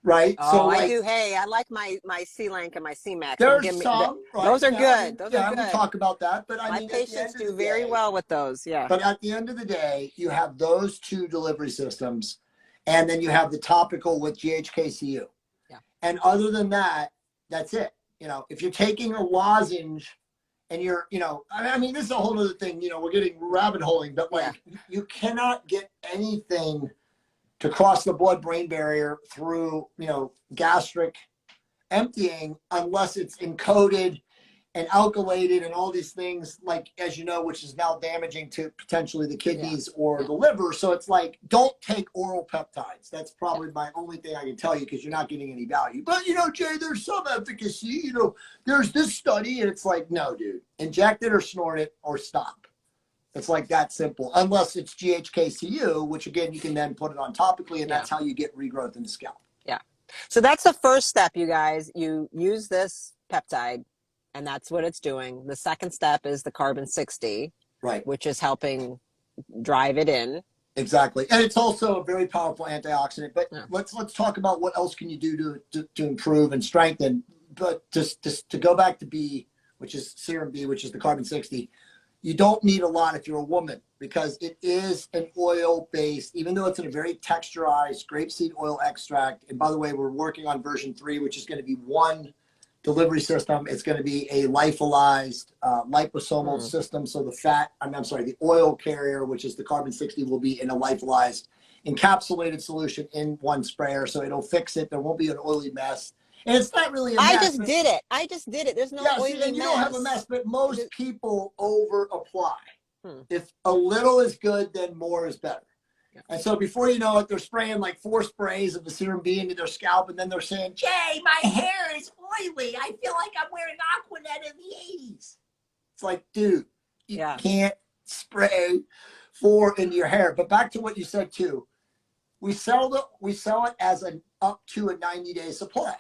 Right. Oh, so I do. Hey, I like my C-Link and my C-Max. There's some. Those are good. Those are good. We'll talk about that. But my patients do very well with those. Yeah. But at the end of the day, you have those 2 delivery systems, and then you have the topical with GHKCU. Yeah. And other than that, that's it. If you're taking a lozenge and you're, I mean, this is a whole other thing. We're getting rabbit holing, but like, you cannot get anything to cross the blood-brain barrier through, gastric emptying unless it's encoded and alkylated and all these things, like, as you know, which is now damaging to potentially the kidneys or the liver. So it's like, don't take oral peptides. That's probably my only thing I can tell you, because you're not getting any value. But, Jay, there's some efficacy, there's this study, and it's like, no, dude, inject it or snort it or stop. It's like that simple, unless it's GHKCU, which again, you can then put it on topically, and that's how you get regrowth in the scalp. Yeah. So that's the first step, you guys. You use this peptide, and that's what it's doing. The second step is the carbon 60, right, which is helping drive it in. Exactly. And it's also a very powerful antioxidant. But Yeah. let's talk about what else can you do to improve and strengthen. But just to go back to B, which is serum B, which is the carbon 60, you don't need a lot if you're a woman because it is an oil based, even though it's in a very texturized grapeseed oil extract. And by the way, we're working on version 3, which is going to be one delivery system. It's going to be a lyophilized liposomal system. So the fat, I'm sorry, the oil carrier, which is the carbon 60, will be in a lyophilized encapsulated solution in one sprayer. So it'll fix it. There won't be an oily mess. And it's not really a mess. I just did it. There's no oily see, then you mess. don't have a mess, but most people over apply. Hmm. If a little is good, then more is better. Yeah. And so before you know it, they're spraying like 4 sprays of the serum B into their scalp, and then they're saying, Jay, my hair is oily. I feel like I'm wearing Aquanet in the 80s. It's like, dude, you can't spray 4 into your hair. But back to what you said too. We sell it as an up to a 90-day supply.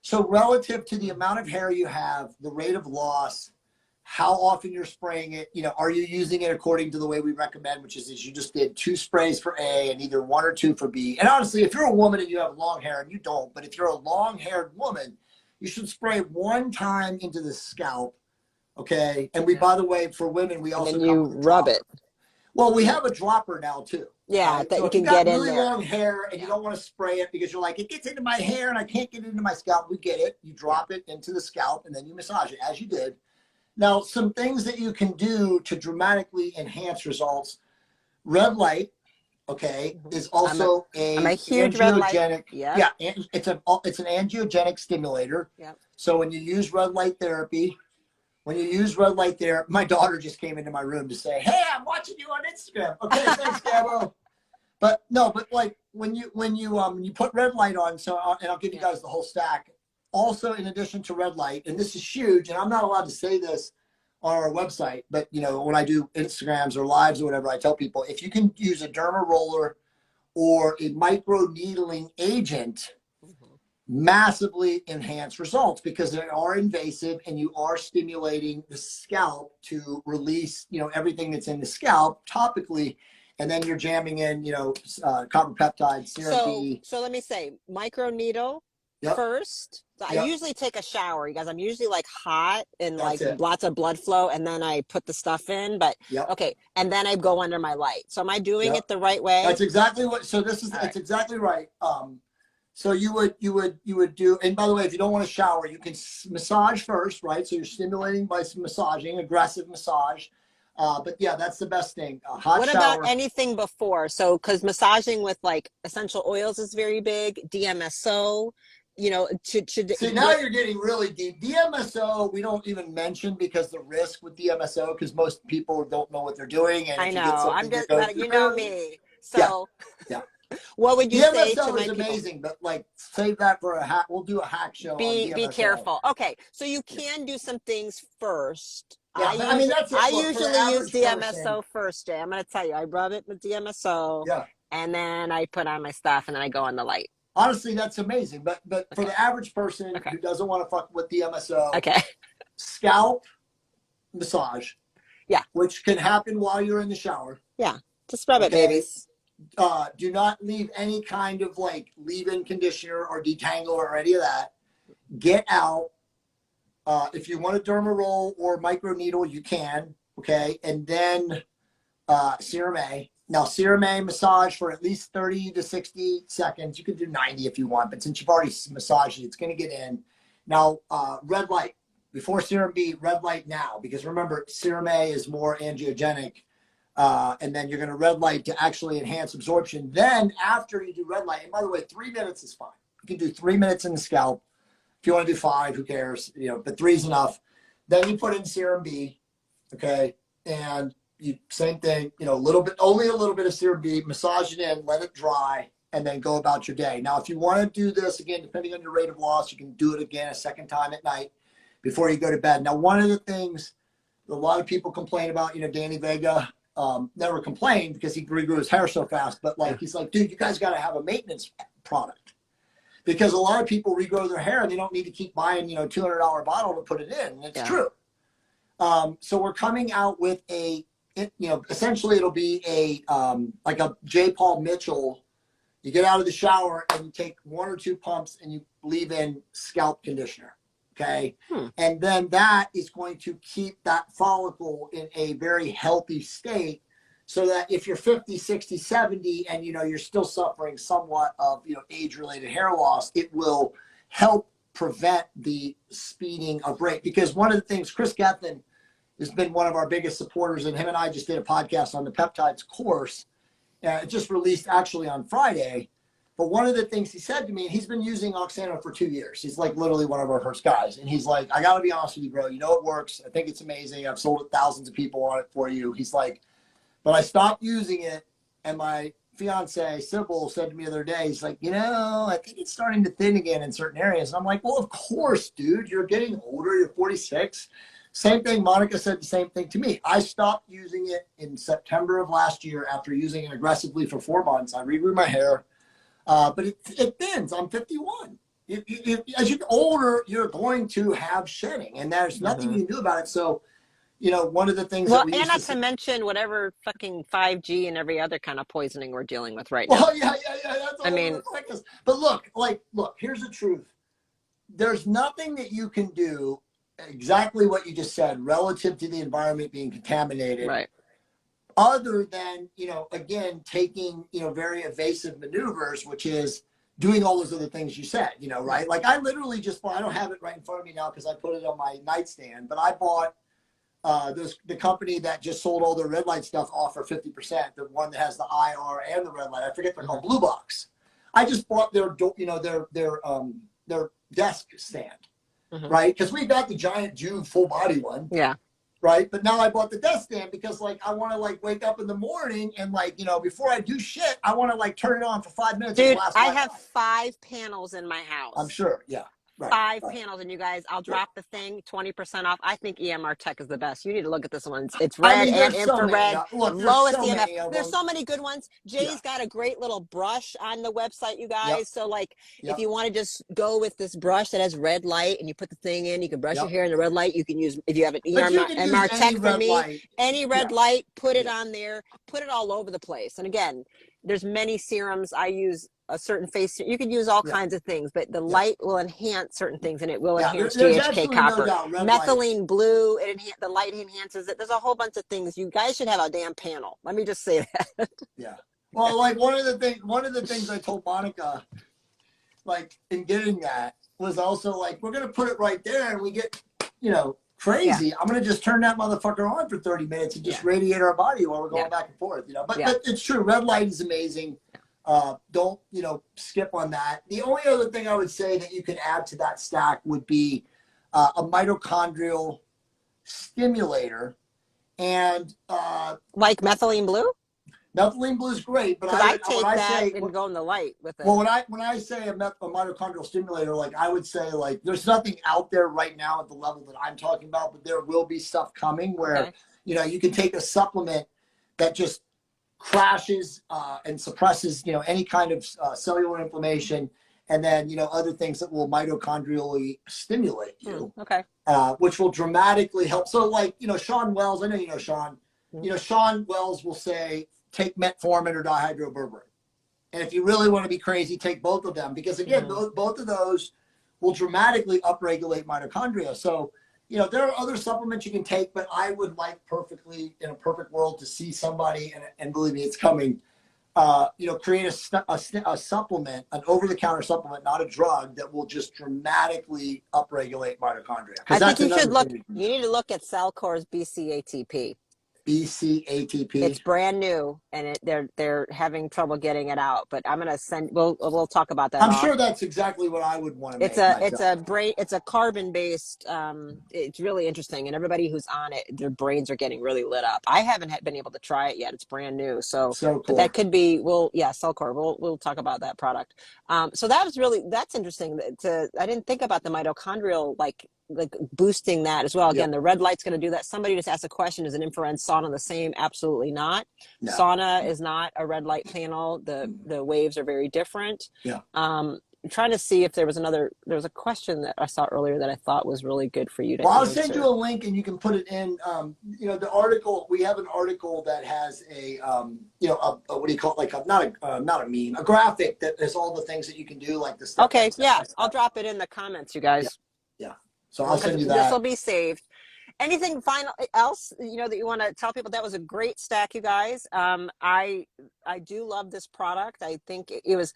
So relative to the amount of hair you have, the rate of loss, how often you're spraying it, are you using it according to the way we recommend, which is you just did 2 sprays for A and either 1 or 2 for B. And honestly, if you're a woman and you have long hair, and you don't, but if you're a long-haired woman, you should spray 1 time into the scalp, okay? And by the way, for women, we also and then you rub it. Well, we have a dropper now too. Yeah, right? that so you if can you got get really in there. long hair and you don't want to spray it because you're like, it gets into my hair and I can't get it into my scalp. We get it. You drop it into the scalp and then you massage it as you did. Now, some things that you can do to dramatically enhance results. Red light, okay, is also I'm a huge red light. Yeah, it's an angiogenic stimulator. Yep. So when you use red light therapy, my daughter just came into my room to say, "Hey, I'm watching you on Instagram." Okay, thanks, Gabo. But like when you put red light on, and I'll give you guys the whole stack. Also, in addition to red light, and this is huge, and I'm not allowed to say this on our website, but when I do Instagrams or lives or whatever, I tell people if you can use a derma roller or a micro needling agent, massively enhance results because they are invasive and you are stimulating the scalp to release everything that's in the scalp topically, and then you're jamming in copper peptide serum B. So let me say micro needle first. So I usually take a shower, you guys. I'm usually like hot and lots of blood flow, and then I put the stuff in. But okay, and then I go under my light. So am I doing it the right way? That's exactly what. So this is it's exactly right. So you would do, and by the way, if you don't want to shower, you can massage first, right? So you're stimulating by massaging, aggressive massage. But yeah, that's the best thing. Hot what shower. about anything before? So, because massaging with like essential oils is very big. DMSO, See, now you're getting really deep. DMSO, we don't even mention because the risk with DMSO, because most people don't know what they're doing. And I know. I'm just, you know me. So, yeah. What would you say to DMSO my is people? amazing, but like save that for a hack. We'll do a hack show. Be careful. Okay, so you can do some things first. Yeah, I usually use DMSO first, Jay. I'm going to tell you, I rub it with DMSO, and then I put on my stuff, and then I go on the light. Honestly, that's amazing. But for the average person who doesn't want to fuck with DMSO, scalp massage, which can happen while you're in the shower. Yeah, just rub it, babies. Do not leave any kind of like leave-in conditioner or detangle or any of that. Get out. If you want a derma roll or micro needle, you can. Okay, and then serum A. Now, serum A massage for at least 30 to 60 seconds. You can do 90 if you want, but since you've already massaged it, it's going to get in. Now, red light before serum B, red light now, because remember, serum A is more angiogenic. And then you're going to red light to actually enhance absorption. Then after you do red light, and by the way, 3 minutes is fine. You can do 3 minutes in the scalp. If you want to do 5, who cares? But 3 is enough. Then you put in serum B, okay? And you same thing, only a little bit of serum B, massage it in, let it dry, and then go about your day. Now, if you want to do this, again, depending on your rate of loss, you can do it again a second time at night before you go to bed. Now, one of the things a lot of people complain about, Danny Vega, never complained because he regrew his hair so fast, but he's like, dude, you guys got to have a maintenance product because a lot of people regrow their hair and they don't need to keep buying, $200 bottle to put it in. And it's true. So we're coming out with a essentially it'll be like a J. Paul Mitchell. You get out of the shower and you take 1 or 2 pumps and you leave in scalp conditioner. Okay. And then that is going to keep that follicle in a very healthy state, so that if you're 50, 60, 70, and, you're still suffering somewhat of, age-related hair loss, it will help prevent the speeding of break. Because one of the things, Chris Gethin has been one of our biggest supporters, and him and I just did a podcast on the peptides course. It just released actually on Friday. But one of the things he said to me, and he's been using Oxano for 2 years. He's like literally one of our first guys. And he's like, I got to be honest with you, bro. It works. I think it's amazing. I've sold it thousands of people on it for you. He's like, but I stopped using it. And my fiance, Sybil, said to me the other day, he's like, I think it's starting to thin again in certain areas. And I'm like, well, of course, dude. You're getting older. You're 46. Same thing. Monica said the same thing to me. I stopped using it in September of last year after using it aggressively for 4 months. I regrew my hair. But it thins. I'm 51. As you get older, you're going to have shedding, and there's nothing you can do about it. So, one of the things that we and used not to mention whatever fucking 5G and every other kind of poisoning we're dealing with right now. Well, yeah. That's all but look, here's the truth. There's nothing that you can do exactly what you just said relative to the environment being contaminated. Right. Other than, again, taking, very evasive maneuvers, which is doing all those other things you said, right? Like I literally just bought, I don't have it right in front of me now because I put it on my nightstand, but I bought the company that just sold all their red light stuff off for 50%, the one that has the IR and the red light. I forget they're called Blue Box. I just bought their desk stand, right? Because we got the giant Juve full body one. Yeah. Right. But now I bought the desk stand because I want to wake up in the morning and before I do shit, I want to turn it on for 5 minutes. Dude, I have 5 panels in my house. I'm sure. Yeah. Right, 5 panels, and you guys, I'll drop the thing 20% off. I think EMR Tech is the best. You need to look at this one. It's red and infrared, lowest EMF. There's so many good ones. Jay's got a great little brush on the website, you guys. So if you want to just go with this brush that has red light and you put the thing in, you can brush your hair in the red light. You can use, if you have an EMR Tech for me, any red light, put it on there, put it all over the place. And again, there's many serums. I use a certain face. You can use all kinds of things, but the light will enhance certain things, and it will enhance GHK copper. Methylene blue, the light enhances it. There's a whole bunch of things. You guys should have a damn panel. Let me just say that. Yeah. Well, one of the things I told Monica, in getting that, was also we're gonna put it right there, and we get, crazy. Yeah. I'm gonna just turn that motherfucker on for 30 minutes and just radiate our body while we're going back and forth. But it's true. Red light is amazing. Don't skip on that. The only other thing I would say that you could add to that stack would be a mitochondrial stimulator, and like methylene blue. Methylene blue is great, but I take that and go in the light with it. Well, when I say a mitochondrial stimulator, I would say there's nothing out there right now at the level that I'm talking about, but there will be stuff coming where you can take a supplement that just crashes and suppresses any kind of cellular inflammation, and then other things that will mitochondrially stimulate you. Which will dramatically help. So Sean Wells, I know you know Sean. Sean Wells will say take metformin or dihydroberberine, and if you really want to be crazy, take both of them, because again, both of those will dramatically upregulate mitochondria. So there are other supplements you can take, but I would like in a perfect world to see somebody, and believe me, it's coming, create a supplement, an over-the-counter supplement, not a drug, that will just dramatically upregulate mitochondria. I think you need to look at Cellcore's BCATP. BCATP. It's brand new, and they're having trouble getting it out. But I'm gonna send. We'll talk about that. I'm sure that's exactly what I would want to make. It's a carbon based. It's really interesting, and everybody who's on it, their brains are getting really lit up. I haven't been able to try it yet. It's brand new, so cool. But that could be. Cellcore. We'll talk about that product. So that's interesting. I didn't think about the mitochondrial boosting that as well. Again, the red light's going to do that. Somebody just asked a question: is an infrared sauna the same? Absolutely not. No. Sauna is not a red light panel. The waves are very different. trying to see if there was a question that I saw earlier that I thought was really good for you to Well, I'll answer. send you a link and you can put it in. The article, we have an article that has what do you call it? Like not a meme, a graphic that has all the things that you can do, like the stuff. Okay, yeah, I'll drop it in the comments, you guys. Yeah. So I'll send you This that. will be saved. Anything final else, that you want to tell people? That was a great stack, you guys. I do love this product. I think it was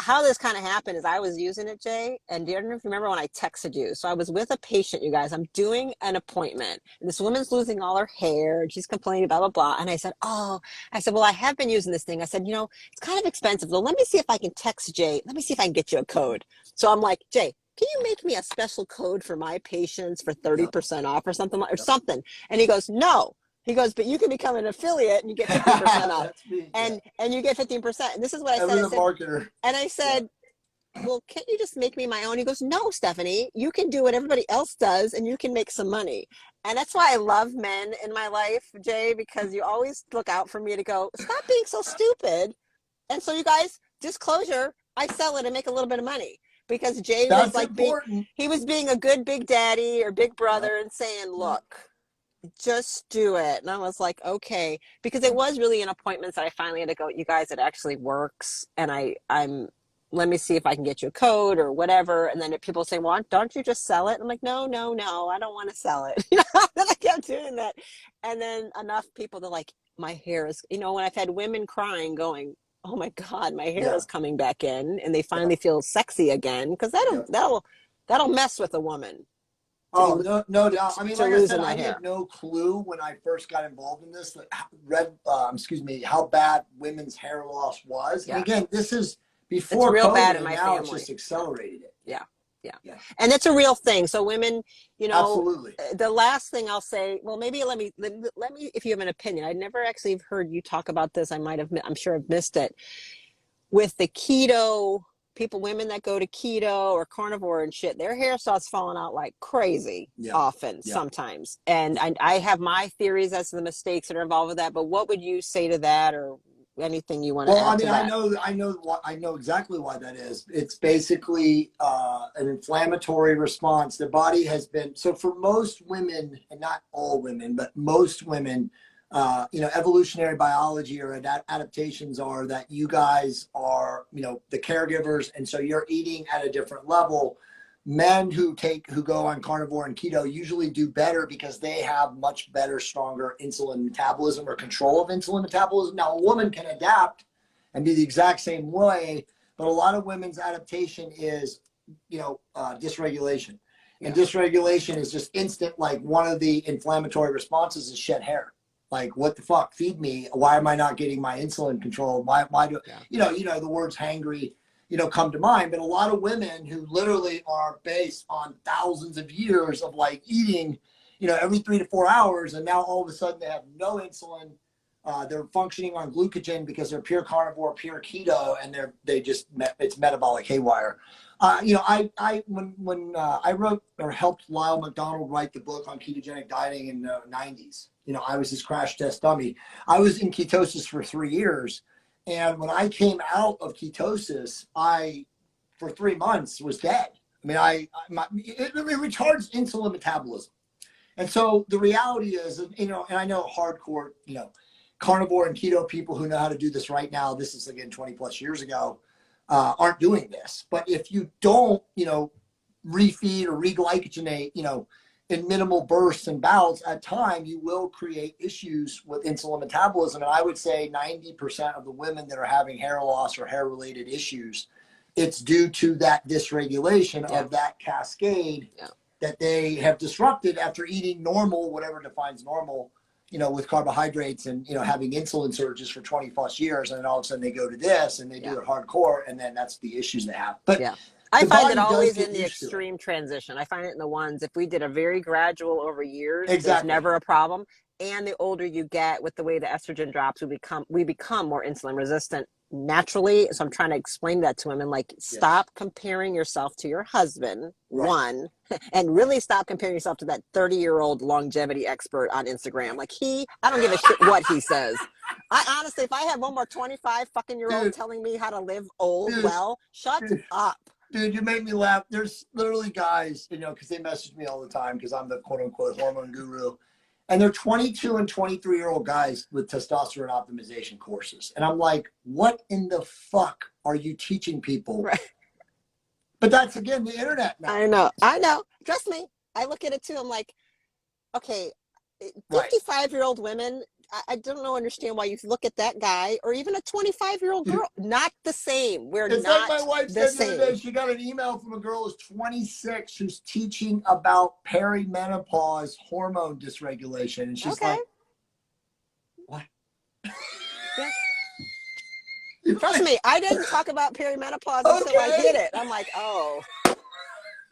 how this kind of happened is I was using it, Jay, and I don't know if you remember when I texted you. So I was with a patient, you guys. I'm doing an appointment, and this woman's losing all her hair, and she's complaining, blah blah blah. And I said, well, I have been using this thing. I said, it's kind of expensive. Well, let me see if I can text Jay. Let me see if I can get you a code. So I'm like, Jay, can you make me a special code for my patients for 30% off or something something? And he goes, no. He goes, but you can become an affiliate and you get 50% off. And you get 15%. And this is what I said. I said, marketer. And I said, well, can't you just make me my own? He goes, no, Stephanie, you can do what everybody else does and you can make some money. And that's why I love men in my life, Jay, because you always look out for me to go, stop being so stupid. And so you guys, disclosure, I sell it and make a little bit of money. Because Jay was like he was being a good big daddy or big brother and saying, look, just do it. And I was like, okay, because it was really an appointment that I finally had to go, you guys, it actually works. And I'm let me see if I can get you a code or whatever. And then if people say, well, don't you just sell it? I'm like, no, I don't want to sell it. Then I kept doing that. And then enough people to like, my hair is, when I've had women crying going, oh my God, my hair is coming back in, and they finally feel sexy again, because that'll mess with a woman. Oh, no doubt. I mean, like I said, I had no clue when I first got involved in this, how bad women's hair loss was. Yeah. And again, this is before it's real COVID, bad in my now family. It's just accelerated it. Yeah. And it's a real thing. So women, absolutely. The last thing I'll say, well, maybe let me, if you have an opinion, I'd never actually heard you talk about this. I'm sure I've missed it. With the keto women that go to keto or carnivore and shit, their hair starts falling out like crazy sometimes. And I have my theories as to the mistakes that are involved with that, but what would you say to that, or anything you want to add to that? I know exactly why that is. It's basically an inflammatory response. The body has been, so for most women, and not all women, but most women, evolutionary biology or adaptations are that you guys are, the caregivers. And so you're eating at a different level. Men who go on carnivore and keto usually do better because they have much better, stronger insulin metabolism or control of insulin metabolism. Now, a woman can adapt and be the exact same way, but a lot of women's adaptation is, dysregulation. And dysregulation is just instant. Like, one of the inflammatory responses is shed hair. Like, what the fuck? Feed me. Why am I not getting my insulin controlled? Why do the words hangry, come to mind. But a lot of women who literally are based on thousands of years of like eating, every 3 to 4 hours, and now all of a sudden they have no insulin. They're functioning on glucogen because they're pure carnivore, pure keto, and it's metabolic haywire. When I wrote or helped Lyle McDonald write the book on ketogenic dieting in the 90s, I was his crash test dummy. I was in ketosis for 3 years. And when I came out of ketosis, for 3 months, was dead. I mean, it retards insulin metabolism. And so the reality is, and I know hardcore, carnivore and keto people who know how to do this right now, this is again 20 plus years ago, aren't doing this. But if you don't, refeed or reglycogenate, in minimal bursts and bouts at time, you will create issues with insulin metabolism. And I would say 90% of the women that are having hair loss or hair related issues, it's due to that dysregulation of that cascade that they have disrupted after eating normal, whatever defines normal, with carbohydrates and, having insulin surges for 20 plus years. And then all of a sudden they go to this and they do it hardcore. And then that's the issues they have. But I find it always in the extreme transition. I find it in the ones, if we did a very gradual over years, there's never a problem. And the older you get, with the way the estrogen drops, we become more insulin resistant naturally. So I'm trying to explain that to women, like, stop comparing yourself to your husband, one, and really stop comparing yourself to that 30-year-old longevity expert on Instagram. Like, I don't give a shit what he says. I honestly, if I have one more 25 fucking year old telling me how to live well, shut up. Dude, you make me laugh. There's literally guys, because they message me all the time because I'm the quote unquote hormone guru. And they're 22 and 23-year-old guys with testosterone optimization courses. And I'm like, what in the fuck are you teaching people? Right. But that's, again, the internet now. I know. Trust me. I look at it too. I'm like, okay, 55-year-old women, I don't understand why you look at that guy or even a 25-year-old girl. Not the same. It's not like my wife the said the other day, she got an email from a girl who's 26 who's teaching about perimenopause hormone dysregulation. And she's like, what? Yeah. Trust me, I didn't talk about perimenopause until I hit it. I'm like, oh,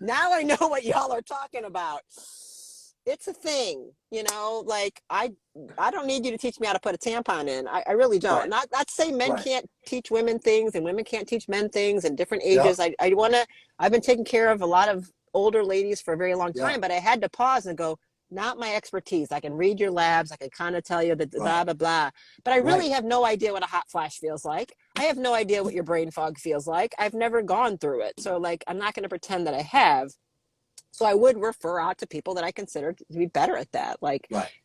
now I know what y'all are talking about. It's a thing, like I don't need you to teach me how to put a tampon in. I really don't. Right. Not to say men can't teach women things and women can't teach men things in different ages. Yep. I've been taking care of a lot of older ladies for a very long time, but I had to pause and go, not my expertise. I can read your labs. I can kind of tell you that blah, blah, blah. But I really have no idea what a hot flash feels like. I have no idea what your brain fog feels like. I've never gone through it. So I'm not going to pretend that I have. So I would refer out to people that I consider to be better at that.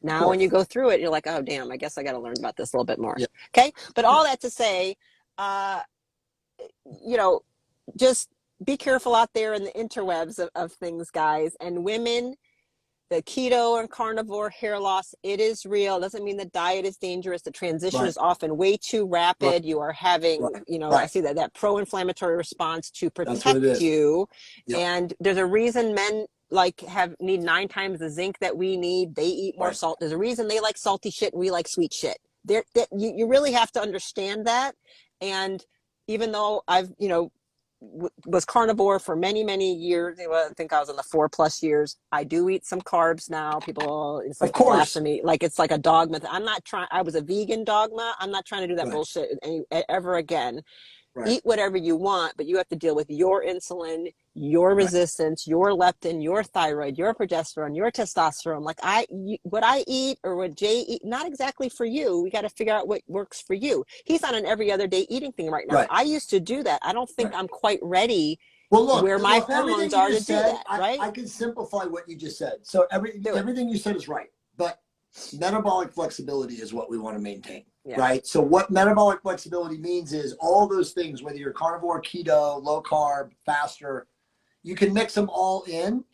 Now when you go through it, you're like, oh, damn, I guess I got to learn about this a little bit more. Yeah. Okay. But all that to say, just be careful out there in the interwebs of things, guys. And women, the keto and carnivore hair loss, it is real. It doesn't mean the diet is dangerous. The transition is often way too rapid. You are having, I see that pro-inflammatory response to protect you. Yep. And there's a reason men need 9 times the zinc that we need. They eat more salt. There's a reason they like salty shit and we like sweet shit. You really have to understand that. And even though I've, was carnivore for many, many years. I think I was in the 4+ years. I do eat some carbs now. People, it's like blasphemy. It's like a dogma. I was a vegan dogma. I'm not trying to do that bullshit ever again. Eat whatever you want, but you have to deal with your insulin, your resistance, your leptin, your thyroid, your progesterone, your testosterone. What I eat or what Jay eat, not exactly for you. We got to figure out what works for you. He's on an every other day eating thing right now. I used to do that. I don't think I'm quite ready where my hormones are to do that. I can simplify what you just said. So everything you said is right, but metabolic flexibility is what we want to maintain. Right. So what metabolic flexibility means is all those things, whether you're carnivore, keto, low carb, faster, you can mix them all in.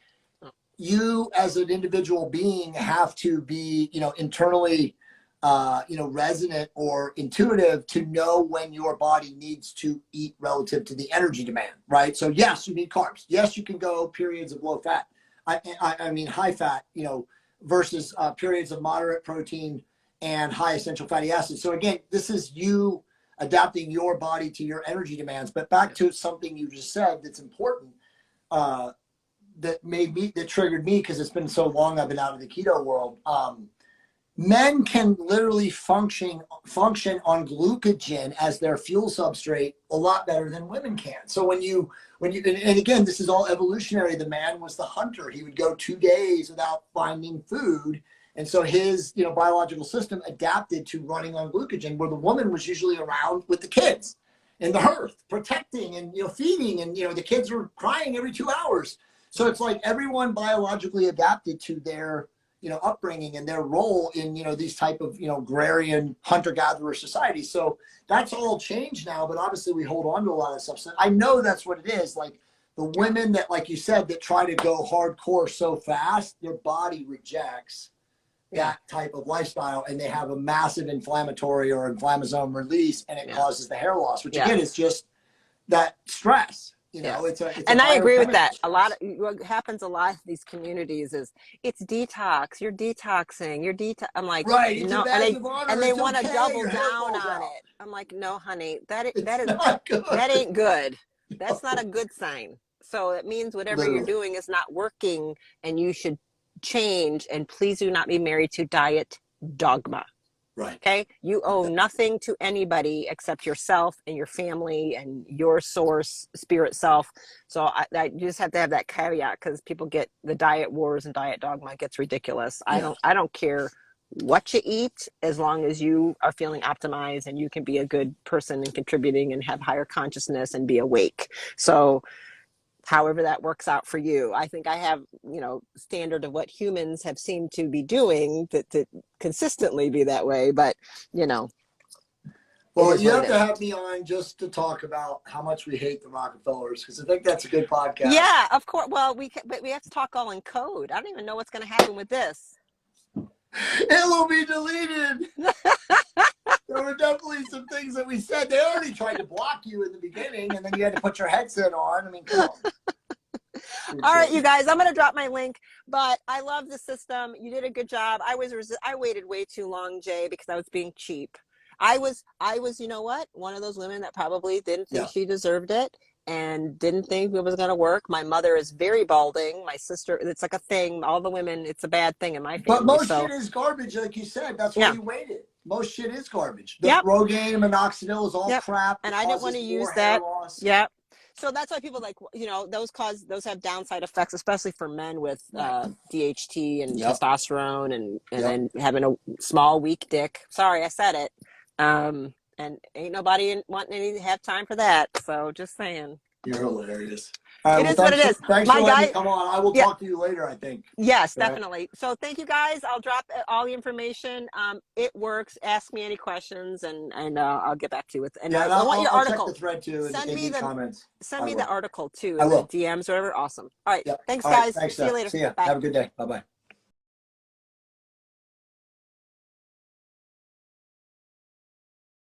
You as an individual being have to be, internally, resonant or intuitive to know when your body needs to eat relative to the energy demand. Right. So yes, you need carbs. Yes, you can go periods of low fat. I mean, high fat, versus periods of moderate protein and high essential fatty acids. So again, this is you adapting your body to your energy demands. But back to something you just said that's important, that triggered me because it's been so long I've been out of the keto world. Men can literally function on glucogen as their fuel substrate a lot better than women can. So when you and again, this is all evolutionary. The man was the hunter. He would go 2 days without finding food. And so his, biological system adapted to running on glucogen, where the woman was usually around with the kids in the hearth, protecting and, feeding. And, the kids were crying every 2 hours. So it's like everyone biologically adapted to their, upbringing and their role in, these type of, agrarian hunter-gatherer societies. So that's all changed now, but obviously we hold on to a lot of stuff. So I know that's what it is. Like the women that, like you said, that try to go hardcore so fast, their body rejects that type of lifestyle, and they have a massive inflammatory or inflammasome release, and it causes the hair loss, which again is just that stress. It's and I agree with that. What happens a lot in these communities is it's detox. You're detoxing. I'm like, no, and they want to double down on it. I'm like, no, honey, that ain't good. That's not a good sign. So it means whatever you're doing is not working, and you should change. And please do not be married to diet dogma. Right. Okay. You owe nothing to anybody except yourself and your family and your source, spirit self. So I just have to have that caveat, because people get the diet wars and diet dogma. It gets ridiculous. I don't care what you eat, as long as you are feeling optimized and you can be a good person and contributing and have higher consciousness and be awake. So however that works out for you. I think I have, standard of what humans have seemed to be doing to consistently be that way. But, Well, it is you what have it to is. have me on just to talk about how much we hate the Rockefellers, because I think that's a good podcast. Yeah, of course. Well, but we have to talk all in code. I don't even know what's going to happen with this. It will be deleted. There were definitely some things that we said. They already tried to block you in the beginning, and then you had to put your headset on. I mean, come on. All right, you guys, I'm going to drop my link, but I love the system. You did a good job. I waited way too long, Jay, because I was being cheap. I was, you know what? One of those women that probably didn't think she deserved it and didn't think it was going to work. My mother is very balding. My sister, it's like a thing. All the women, it's a bad thing in my family. But most shit is garbage, like you said. That's why you waited. Most shit is garbage. The Rogaine and minoxidil is all crap. And I didn't want to use that. Yep. So that's why people those have downside effects, especially for men with DHT and testosterone and then having a small, weak dick. Sorry, I said it. And ain't nobody wanting to have time for that. So just saying. You're hilarious. It is what it is. Thanks for letting me come on. I will talk to you later, I think. Yes, definitely. So thank you guys. I'll drop all the information. It works. Ask me any questions and I'll get back to you with. And I want your article. Check the thread too. Send me the comments. Send me the article too. I will. The DMs, whatever. Awesome. All right. Yep. Thanks, All right, guys. thanks, See you later. See ya. Bye. Have a good day. Bye bye.